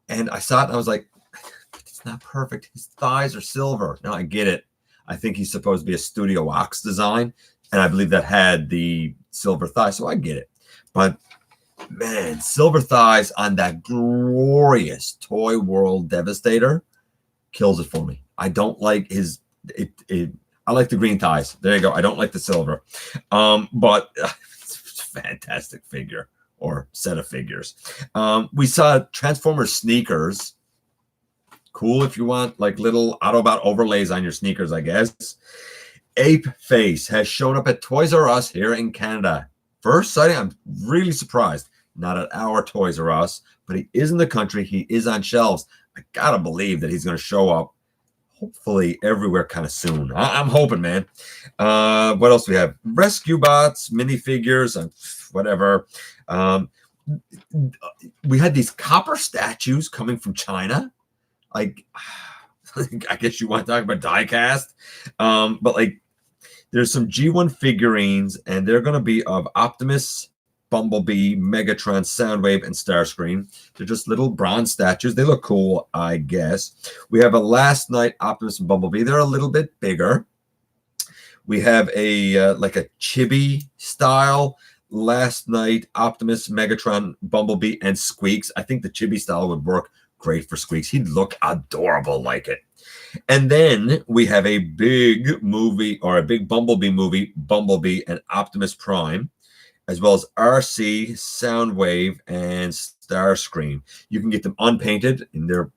And I saw it and I was like, it's not perfect. His thighs are silver. Now I get it. I think he's supposed to be a Studio Ox design. And I believe that had the silver thigh, so I get it. But man, silver thighs on that glorious Toyworld Devastator kills it for me. I don't like his. I like the green thighs. There you go. I don't like the silver, but it's a fantastic figure or set of figures. We saw Transformers sneakers. Cool if you want like little Autobot overlays on your sneakers, I guess. Apeface has shown up at Toys R Us here in Canada. first sighting. I'm really surprised. Not at our Toys R Us, but he is in the country. He is on shelves. I gotta believe that he's going to show up, hopefully everywhere kind of soon. I'm hoping, man. What else do we have? Rescue bots, minifigures, whatever. We had these copper statues coming from China. Like, I guess you want to talk about die cast, but like, there's some G1 figurines, and they're going to be of Optimus, Bumblebee, Megatron, Soundwave, and Starscream. They're just little bronze statues. They look cool, I guess. We have a Last Night Optimus and Bumblebee. They're a little bit bigger. We have a like a chibi style Last Night Optimus, Megatron, Bumblebee, and Squeaks. I think the chibi style would work great for Squeaks. He'd look adorable like it. And then we have a big movie, or a big Bumblebee movie, Bumblebee and Optimus Prime, as well as RC, Soundwave, and Starscream. You can get them unpainted in their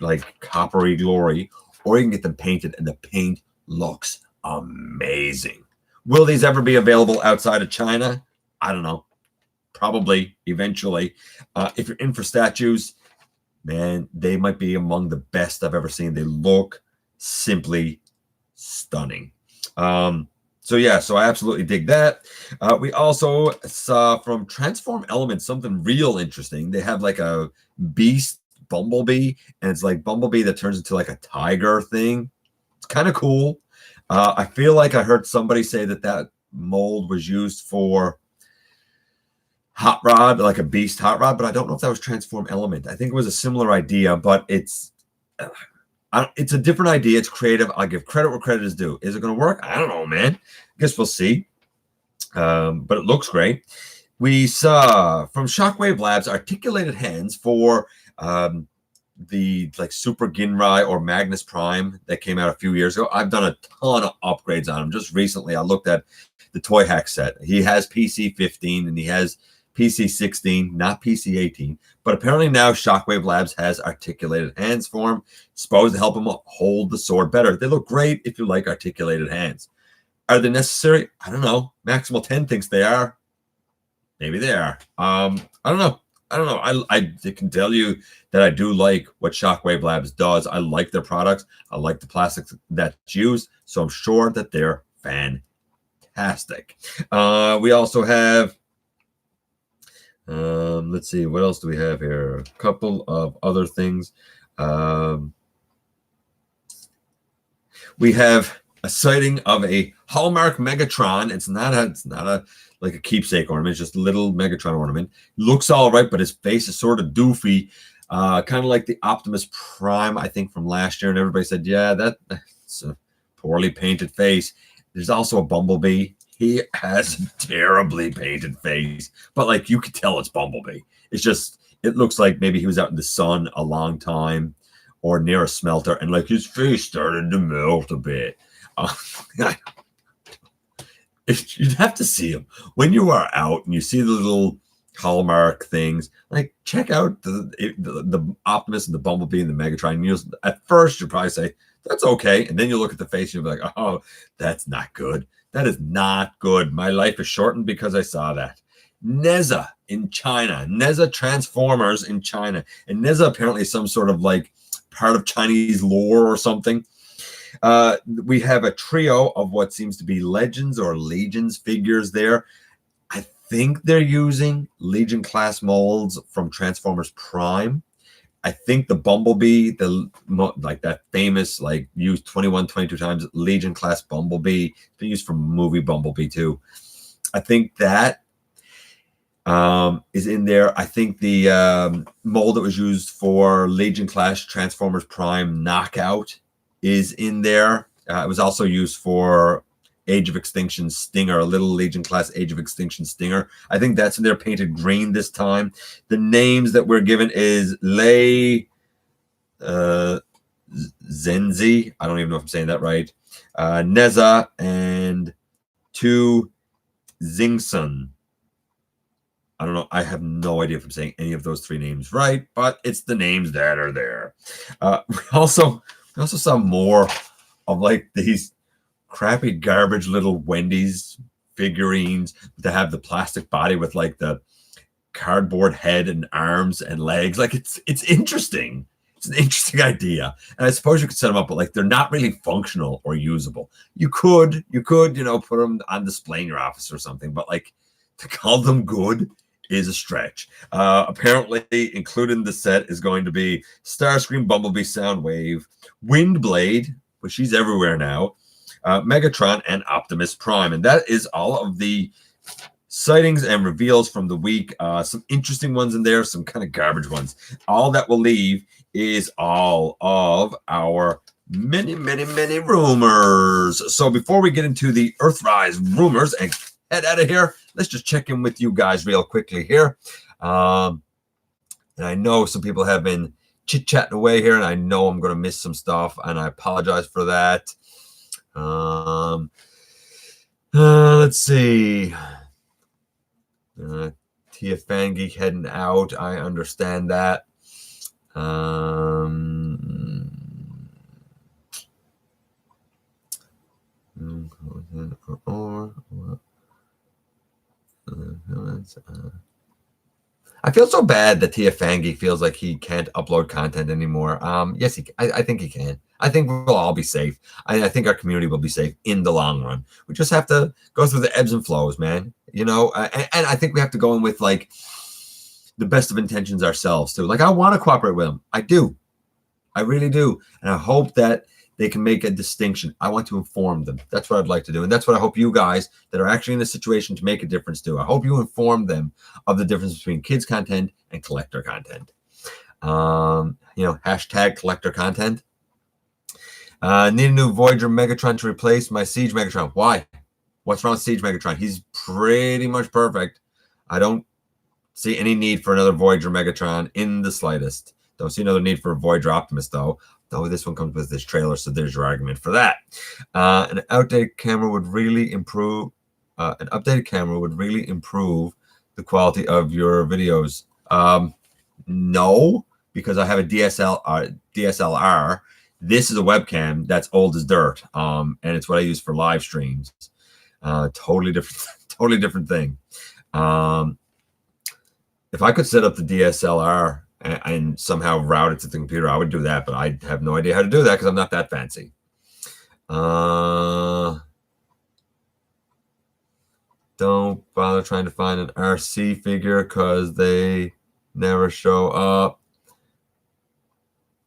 like coppery glory, or you can get them painted, and the paint looks amazing. Will these ever be available outside of China? I don't know. Probably eventually. If you're in for statues, man, they might be among the best I've ever seen. They look simply stunning. So yeah, so I absolutely dig that. We also saw from Transform Elements something real interesting. They have like a beast Bumblebee, and it's like Bumblebee that turns into like a tiger thing. It's kind of cool. I feel like I heard somebody say that mold was used for Hot Rod, like a beast Hot Rod, but I don't know if that was Transform Element. I think it was a similar idea, but it's a different idea. It's creative. I'll give credit where credit is due. Is it going to work? I don't know, man. I guess we'll see. But it looks great. We saw from Shockwave Labs articulated hands for the like Super Ginrai or Magnus Prime that came out a few years ago. I've done a ton of upgrades on them. Just recently, I looked at the Toy Hack set. He has PC 15 and he has PC 16, not PC 18. But apparently now Shockwave Labs has articulated hands for him, supposed to help him hold the sword better. They look great if you like articulated hands. Are they necessary? I don't know. Maximal 10 thinks they are. Maybe they are. I don't know. I can tell you that I do like what Shockwave Labs does. I like their products. I like the plastics that's used. So I'm sure that they're fantastic. We also have, let's see, what else do we have here? A couple of other things. We have a sighting of a Hallmark Megatron. It's not a like a keepsake ornament. It's just a little Megatron ornament. Looks all right, but his face is sort of doofy, kind of like the Optimus Prime, I think, from last year. And everybody said, yeah, that's a poorly painted face. There's also a Bumblebee. He has a terribly painted face, but like you could tell it's Bumblebee. It's just, it looks like maybe he was out in the sun a long time or near a smelter, and like his face started to melt a bit. You'd have to see him when you are out and you see the little Hallmark things. Like, check out the Optimus and the Bumblebee and the Megatron. You at first you'll probably say that's okay, and then you look at the face and you'll be like, oh, that's not good. That is not good. My life is shortened because I saw that. Neza in China. Neza Transformers in China, and Neza apparently is some sort of like part of Chinese lore or something. We have a trio of what seems to be Legends or Legions figures there. I think they're using Legion class molds from Transformers Prime. I think the Bumblebee, like that famous, like used 21, 22 times Legion class Bumblebee, been used for movie Bumblebee too. I think that is in there. I think the mold that was used for Legion class Transformers Prime Knockout is in there. It was also used for Age of Extinction Stinger, a little Legion class Age of Extinction Stinger. I think that's in there, painted green this time. The names that we're given is Lei Zenzi. I don't even know if I'm saying that right. Neza and Tu Zingsun. I don't know. I have no idea if I'm saying any of those three names right, but it's the names that are there. We also saw more of like these crappy garbage little Wendy's figurines to have the plastic body with like the cardboard head and arms and legs. Like it's interesting. It's an interesting idea. And I suppose you could set them up, but like they're not really functional or usable. You could, put them on display in your office or something, but like to call them good is a stretch. Apparently included in the set is going to be Starscream, Bumblebee, Soundwave, Windblade, but she's everywhere now, Megatron, and Optimus Prime. And that is all of the sightings and reveals from the week. Some interesting ones in there, some kind of garbage ones. All that will leave is all of our many rumors. So before we get into the Earthrise rumors and head out of here, let's just check in with you guys real quickly here. And I know some people have been chit-chatting away here, and I know I'm going to miss some stuff, and I apologize for that. Let's see. Tia Fangeek heading out. I understand that. I feel so bad that Tia Fangeek feels like he can't upload content anymore. Yes, I think he can. I think we'll all be safe. I think our community will be safe in the long run. We just have to go through the ebbs and flows, man. And I think we have to go in with like the best of intentions ourselves too. Like I want to cooperate with them. I do. I really do. And I hope that they can make a distinction. I want to inform them. That's what I'd like to do. And that's what I hope you guys that are actually in a situation to make a difference do. I hope you inform them of the difference between kids content and collector content. Hashtag collector content. Need a new Voyager Megatron to replace my Siege Megatron. Why? What's wrong with Siege Megatron? He's pretty much perfect. I don't see any need for another Voyager Megatron in the slightest. Don't see another need for a Voyager Optimus, though this one comes with this trailer, so there's your argument for that. An updated camera would really improve. An updated camera would really improve the quality of your videos. No, because I have a DSLR. This is a webcam that's old as dirt, and it's what I use for live streams. Totally different thing. If I could set up the DSLR and somehow route it to the computer, I would do that, but I have no idea how to do that because I'm not that fancy. Don't bother trying to find an RC figure because they never show up.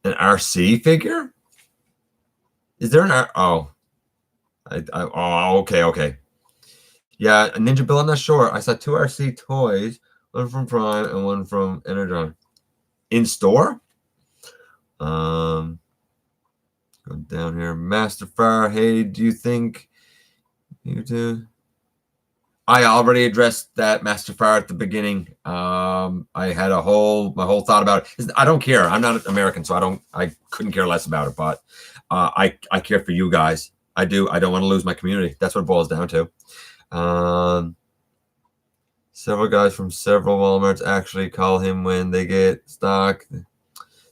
An RC figure? Is there an okay. Yeah, Ninja Bill, I'm not sure. I saw 2 RC toys, one from Prime and one from Energon. In store? Go down here. Master Fire, hey, do you think you do? I already addressed that, Master Fire, at the beginning. I had my whole thought about it. I don't care. I'm not American, so I couldn't care less about it, but I care for you guys. I do. I don't want to lose my community. That's what it boils down to. Several guys from several Walmarts actually call him when they get stock.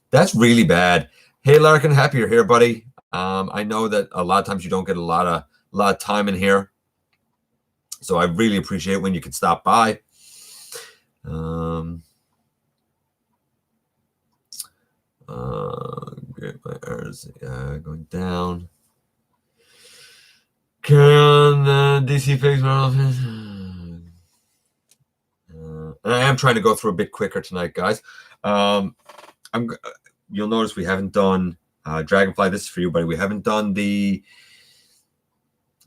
That's really bad. Hey, Larkin, happy you're here, buddy. I know that a lot of times you don't get a lot of time in here, so I really appreciate when you can stop by. Get my R's going down. Can DC fix and I am trying to go through a bit quicker tonight, guys. You'll notice we haven't done Dragonfly. This is for you, buddy. We haven't done the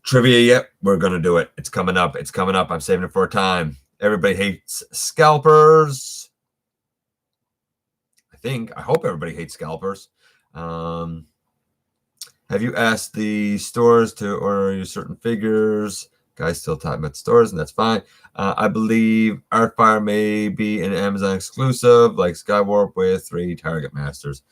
trivia yet. We're gonna do it. It's coming up. I'm saving it for a time. Everybody hates scalpers. I hope everybody hates scalpers. Have you asked the stores to order you certain figures? Guys still talking about stores, and that's fine. I believe Artfire may be an Amazon exclusive, like Skywarp with 3 Target Masters.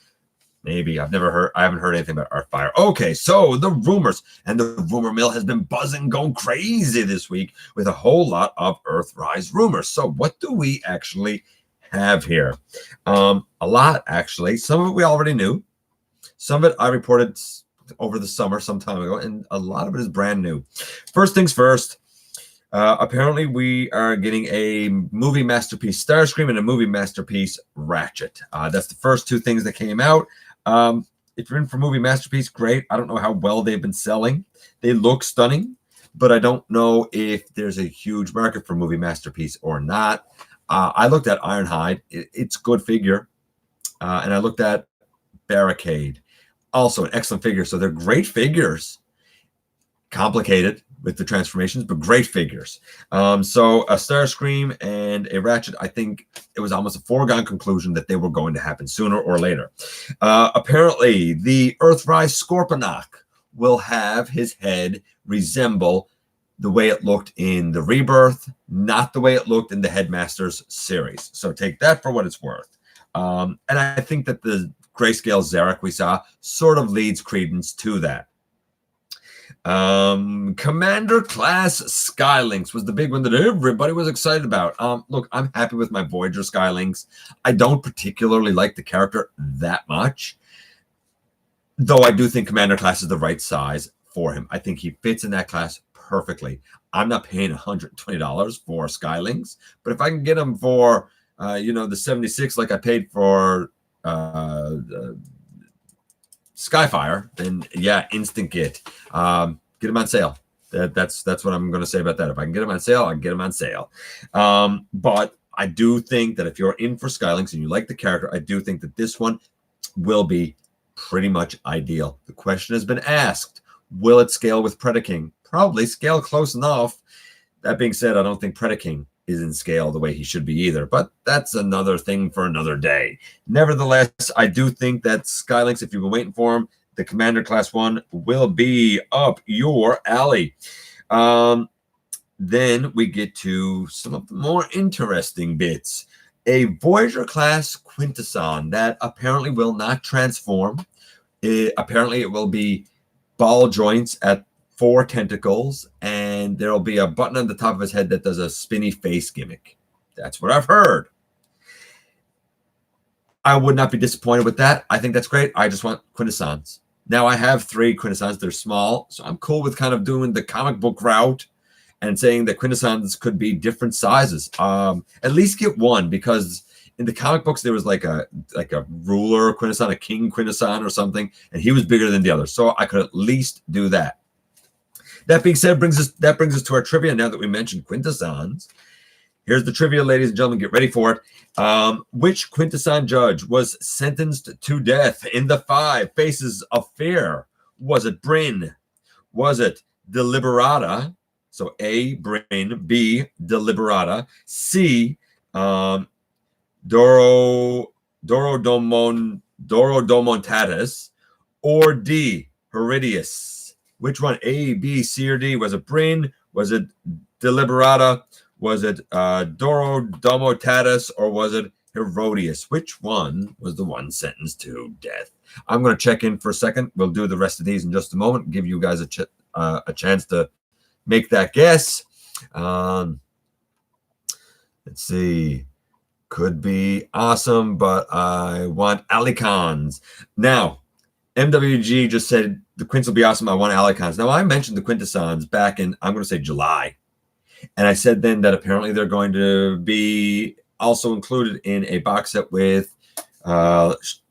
Maybe. I haven't heard anything about Artfire. Okay, so the rumors, and the rumor mill has been buzzing, going crazy this week with a whole lot of Earthrise rumors. So what do we actually have here? A lot, actually. Some of it we already knew. Some of it I reported over the summer some time ago, and a lot of it is brand new. First things first, Apparently, we are getting a movie masterpiece Starscream and a movie masterpiece Ratchet. That's the first two things that came out. If you're in for movie masterpiece, great. I don't know how well they've been selling. They look stunning, but I don't know if there's a huge market for movie masterpiece or not. I looked at Ironhide. It's a good figure. And I looked at Barricade. Also an excellent figure. So they're great figures. Complicated with the transformations, but great figures. So a Starscream and a Ratchet, I think it was almost a foregone conclusion that they were going to happen sooner or later. Apparently, the Earthrise Scorponok will have his head resemble the way it looked in the Rebirth, not the way it looked in the Headmasters series. So take that for what it's worth. And I think that the grayscale Zarek we saw sort of leads credence to that. Commander class Skylinks was the big one that everybody was excited about. Look, I'm happy with my Voyager Skylinks. I don't particularly like the character that much, though I do think Commander class is the right size for him. I think he fits in that class perfectly. I'm not paying $120 for Skylinks, but if I can get him for, the 76 like I paid for Skyfire, then yeah, instant get. Get them on sale. That's what I'm going to say about that. If I can get them on sale, I can get them on sale. But I do think that if you're in for Skylinks and you like the character, I do think that this one will be pretty much ideal. The question has been asked, will it scale with Predaking? Probably scale close enough. That being said, I don't think Predaking is in scale the way he should be either, but that's another thing for another day. Nevertheless, I do think that Skylinks, if you've been waiting for him, the Commander Class 1 will be up your alley. Then we get to some of the more interesting bits. A Voyager Class Quintesson that apparently will not transform. Apparently it will be ball joints at 4 tentacles, and there'll be a button on the top of his head that does a spinny face gimmick. That's what I've heard. I would not be disappointed with that. I think that's great. I just want Quintessons. Now I have 3 Quintessons. They're small, so I'm cool with kind of doing the comic book route and saying that Quintessons could be different sizes. At least get one, because in the comic books there was like a ruler Quintesson, a king Quintesson or something, and he was bigger than the others. So I could at least do that. That being said, brings us to our trivia. Now that we mentioned Quintessons, here's the trivia, ladies and gentlemen. Get ready for it. Which Quintesson judge was sentenced to death in the 5 Faces of Fear? Was it Bryn? Was it Deliberata? So A, Bryn. B, Deliberata. C, Dorodomontatus. Or D, Heridius? Which one? A, B, C, or D? Was it Bryn? Was it Deliberata? Was it Dorodomontatus? Or was it Herodias? Which one was the one sentenced to death? I'm going to check in for a second. We'll do the rest of these in just a moment. Give you guys a chance to make that guess. Let's see. Could be awesome, but I want Alicons. Now, MWG just said the Quints will be awesome. I want Alicons. Now, I mentioned the Quintessons back in, I'm going to say July. And I said then that apparently they're going to be also included in a box set with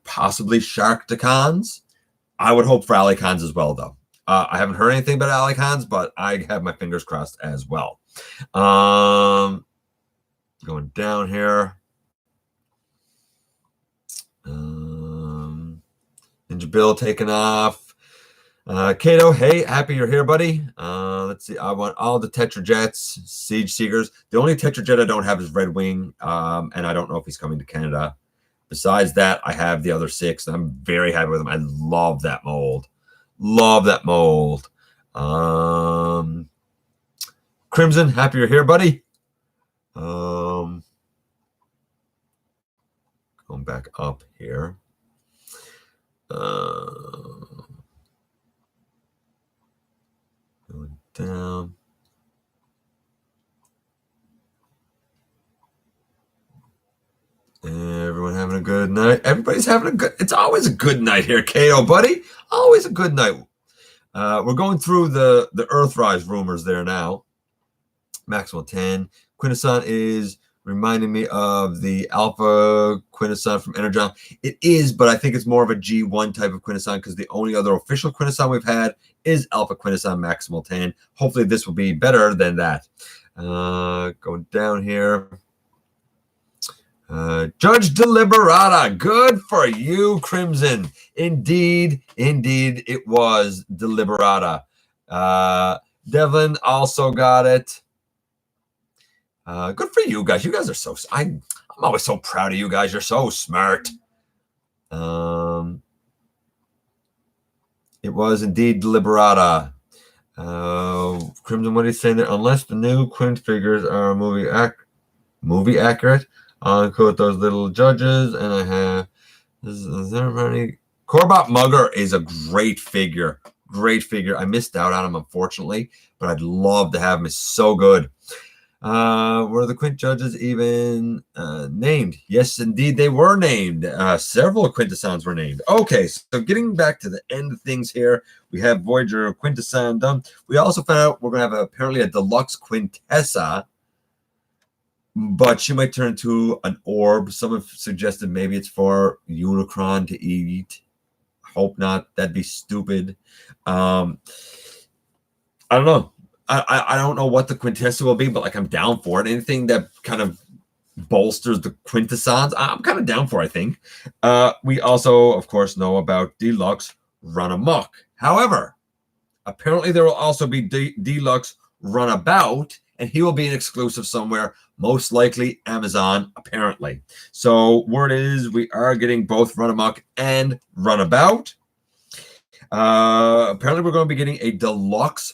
possibly Sharkticons. I would hope for Alicons as well, though. I haven't heard anything about Alicons, but I have my fingers crossed as well. Going down here. Ninja Bill taking off. Kato, hey, happy you're here, buddy. Let's see. I want all the Tetra Jets, Siege Seekers. The only Tetra Jet I don't have is Red Wing, and I don't know if he's coming to Canada. Besides that, I have the other 6, and I'm very happy with them. I love that mold. Love that mold. Crimson, happy you're here, buddy. Going back up here. Going down. Everyone having a good night. Everybody's having a good. It's always a good night here, Kato, buddy. Always a good night. We're going through the Earthrise rumors there now. Maximal 10. Quintesson is reminding me of the Alpha Quintesson from Energon. It is, but I think it's more of a G1 type of Quintesson because the only other official Quintesson we've had is Alpha Quintesson Maximal 10. Hopefully this will be better than that. Going down here. Judge Deliberata. Good for you, Crimson. Indeed, it was Deliberata. Devlin also got it. Good for you guys. You guys are so... I'm always so proud of you guys. You're so smart. It was indeed Deliberata. Crimson, what are you saying there? Unless the new Quint figures are movie accurate, I'll include those little judges, and I have... Is there any... Corbot Mugger is a great figure. Great figure. I missed out on him, unfortunately, but I'd love to have him. He's so good. Were the Quint judges even named? Yes, indeed, they were named. Several Quintessons were named. Okay, so getting back to the end of things here, we have Voyager Quintesson done. We also found out we're going to have apparently a deluxe Quintessa, but she might turn into an orb. Some have suggested maybe it's for Unicron to eat. Hope not. That'd be stupid. I don't know. I don't know what the Quintessa will be, but like I'm down for it. Anything that kind of bolsters the Quintessons, I'm kind of down for, I think. We also, of course, know about Deluxe Run Amok. However, apparently there will also be Deluxe Runabout, and he will be an exclusive somewhere, most likely Amazon, apparently. So word is we are getting both Run Amok and Runabout. Apparently we're going to be getting a deluxe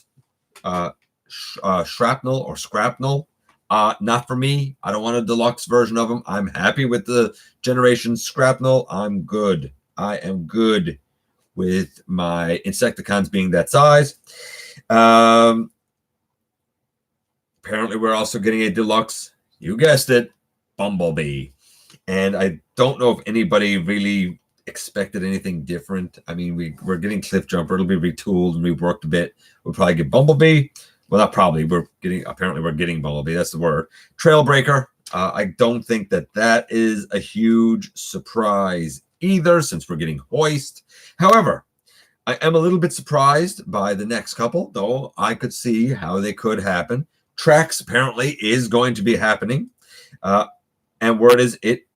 shrapnel or scrapnel. Not for me. I don't want a deluxe version of them. I'm happy with the generation scrapnel. I'm good. I am good with my Insecticons being that size. Apparently we're also getting a deluxe, you guessed it, Bumblebee. And I don't know if anybody really expected anything different. I mean, we're getting Cliff Jumper. It'll be retooled and reworked a bit. We'll probably get Bumblebee. Well, not probably. Apparently we're getting Bumblebee. That's the word. Trailbreaker. I don't think that is a huge surprise either, since we're getting Hoist. However, I am a little bit surprised by the next couple, though I could see how they could happen. Trax apparently is going to be happening. And word is it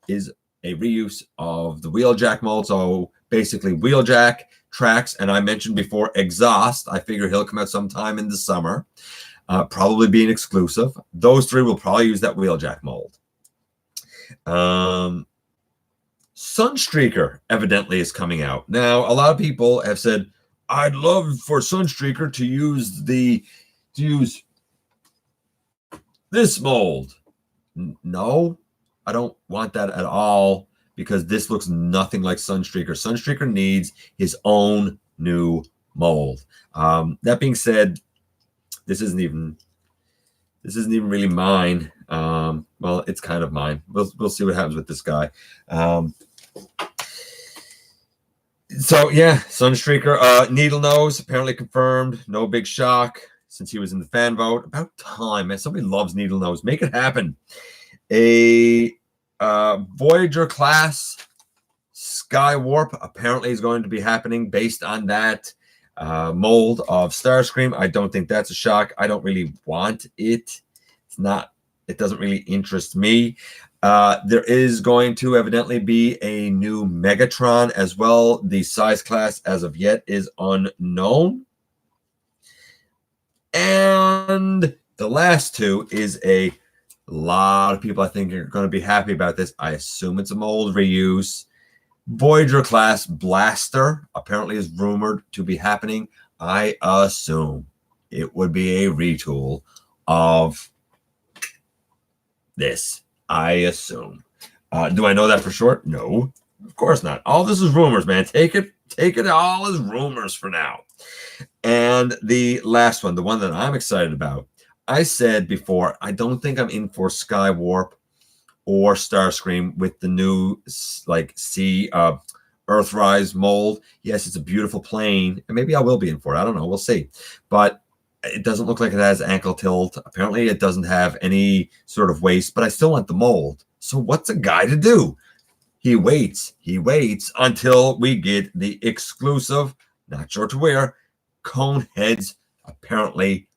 is a reuse of the Wheeljack mold. So basically Wheeljack, Trax, and I mentioned before Exhaust. I figure he'll come out sometime in the summer. Probably be an exclusive. Those three will probably use that Wheeljack mold. Sunstreaker evidently is coming out. Now, a lot of people have said, I'd love for Sunstreaker to use this mold. No, I don't want that at all, because this looks nothing like Sunstreaker. Sunstreaker needs his own new mold. That being said, this isn't even really mine. Well, it's kind of mine. We'll see what happens with this guy. So yeah, Sunstreaker, Needle Nose apparently confirmed. No big shock since he was in the fan vote. About time, man. Somebody loves Needle Nose. Make it happen. A Voyager class Skywarp apparently is going to be happening based on that mold of Starscream. I don't think that's a shock. I don't really want it. It doesn't really interest me. There is going to evidently be a new Megatron as well. The size class as of yet is unknown. And the last two is a lot of people I think are going to be happy about this. I assume it's a mold reuse. Voyager class Blaster apparently is rumored to be happening. I assume it would be a retool of this. I assume. Do I know that for sure? No, of course not. All this is rumors, man. Take it all as rumors for now. And the last one, the one that I'm excited about, I said before, I don't think I'm in for Skywarp or Starscream with the new Earthrise mold. Yes, it's a beautiful plane, and maybe I will be in for it. I don't know. We'll see. But It doesn't look like it has ankle tilt. Apparently, it doesn't have any sort of waist, but I still want the mold. So what's a guy to do? He waits until we get the exclusive, not sure to wear, Coneheads, apparently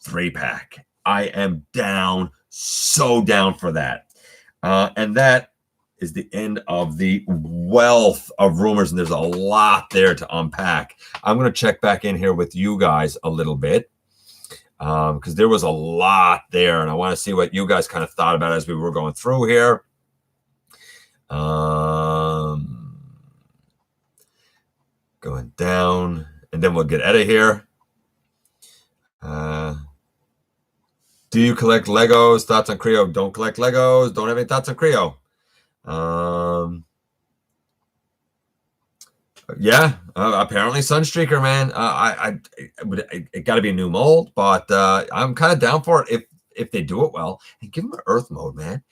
3-pack. I am down, so down for that. And that is the end of the wealth of rumors, and there's a lot there to unpack. I'm going to check back in here with you guys a little bit, because there was a lot there, and I want to see what you guys kind of thought about as we were going through here. Going down, and then we'll get out of here. Do you collect Legos? Thoughts on Creo? Don't collect Legos. Don't have any thoughts on Creo. Yeah, apparently Sunstreaker, man. It got to be a new mold, but I'm kind of down for it if they do it well and give them an Earth mode, man.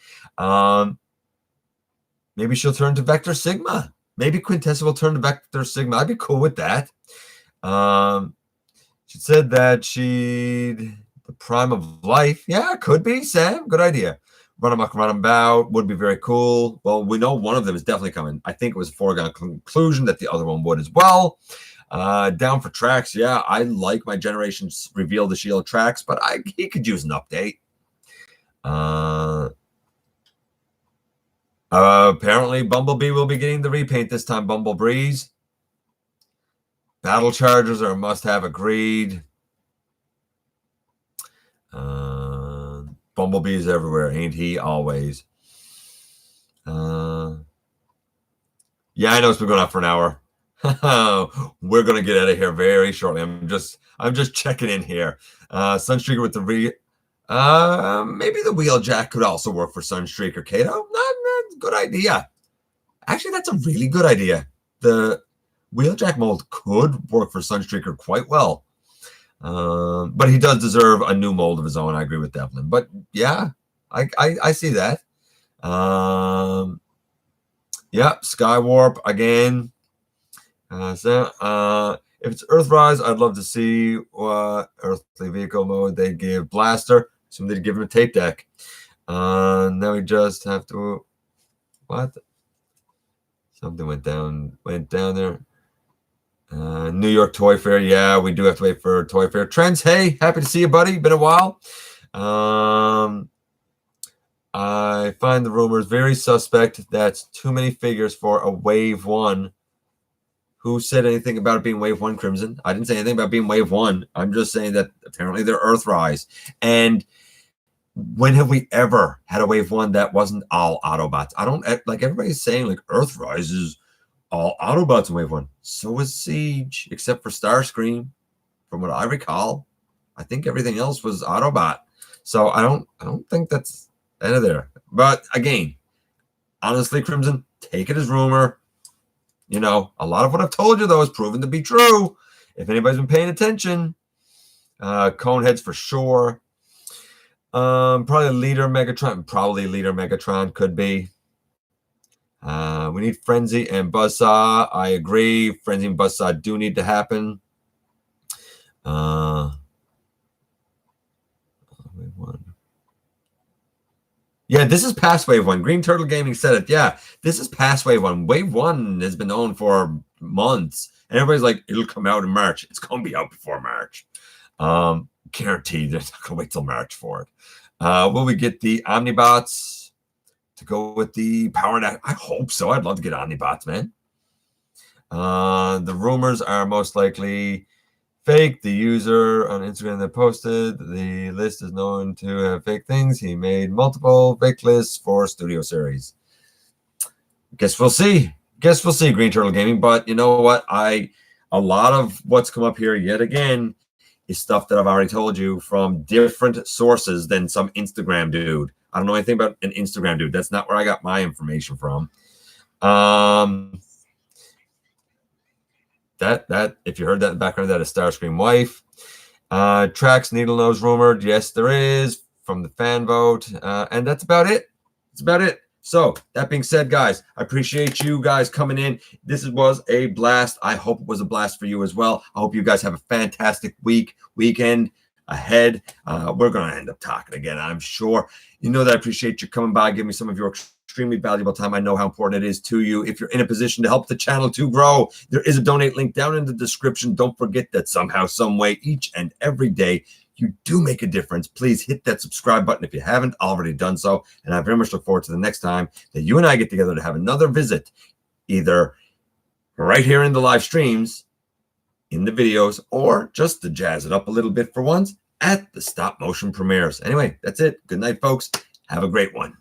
Maybe she'll turn to Vector Sigma. Maybe Quintessa will turn to Vector Sigma. I'd be cool with that. She said that the prime of life. Yeah, could be, Sam. Good idea. Run amok, run about would be very cool. Well, we know one of them is definitely coming. I think it was a foregone conclusion that the other one would as well. Down for tracks. Yeah, I like my Generations Reveal the Shield tracks, but he could use an update. Apparently, Bumblebee will be getting the repaint this time. Bumblebreeze. Battle Chargers are a must-have, agreed. Bumblebee is everywhere, ain't he? Always. Yeah, I know it's been going on for an hour. We're gonna get out of here very shortly. I'm just checking in here. Sunstreaker with the maybe the Wheeljack could also work for Sunstreaker. Kato, good idea. Actually, that's a really good idea. The Wheeljack mold could work for Sunstreaker quite well. But he does deserve a new mold of his own. I agree with Devlin. But yeah, I see that. Yeah, Skywarp again. If it's Earthrise, I'd love to see Earthly Vehicle mode they give Blaster. Assume they'd give him a tape deck. Now we just have to. What? Something went down there. New York Toy Fair. Yeah, we do have to wait for Toy Fair. Trends, hey, happy to see you, buddy. Been a while. I find the rumors very suspect. That's too many figures for a Wave 1. Who said anything about it being Wave 1, Crimson? I didn't say anything about being Wave 1. I'm just saying that apparently they're Earthrise. And when have we ever had a Wave 1 that wasn't all Autobots? I don't, like, everybody's saying, like, Earthrise is all Autobots in Wave 1. So is Siege, except for Starscream. From what I recall, I think everything else was Autobot. So I don't think that's out of there. But again, honestly, Crimson, take it as rumor. You know, a lot of what I've told you, though, is proven to be true. If anybody's been paying attention. Coneheads for sure. Probably Leader Megatron could be. We need Frenzy and Buzzsaw. I agree. Frenzy and Buzzsaw do need to happen. Wave 1. Yeah, this is past Wave 1. Green Turtle Gaming said it. Yeah, this is past Wave 1. Wave 1 has been known for months. And everybody's like, it'll come out in March. It's going to be out before March. Guaranteed. They're not going to wait till March for it. Will we get the Omnibots to go with the Power Net? I hope so. I'd love to get Omnibots, man. The rumors are most likely fake. The user on Instagram that posted the list is known to have fake things. He made multiple fake lists for Studio Series. Guess we'll see. Green Turtle Gaming. But you know what? A lot of what's come up here yet again is stuff that I've already told you from different sources than some Instagram dude. I don't know anything about an Instagram dude. That's not where I got my information from. That if you heard that in the background, that is Starscream wife. Tracks Needle Nose rumored. Yes, there is from the fan vote. And that's about it. So that being said, guys, I appreciate you guys coming in. This was a blast. I hope it was a blast for you as well. I hope you guys have a fantastic weekend. ahead. We're going to end up talking again, I'm sure. You know that I appreciate you coming by, giving me some of your extremely valuable time. I know how important it is to you. If you're in a position to help the channel to grow, there is a donate link down in the description. Don't forget that somehow, some way, each and every day, you do make a difference. Please hit that subscribe button if you haven't already done so. And I very much look forward to the next time that you and I get together to have another visit, either right here in the live streams, in the videos, or just to jazz it up a little bit for once at the stop motion premieres. Anyway, that's it. Good night, folks. Have a great one.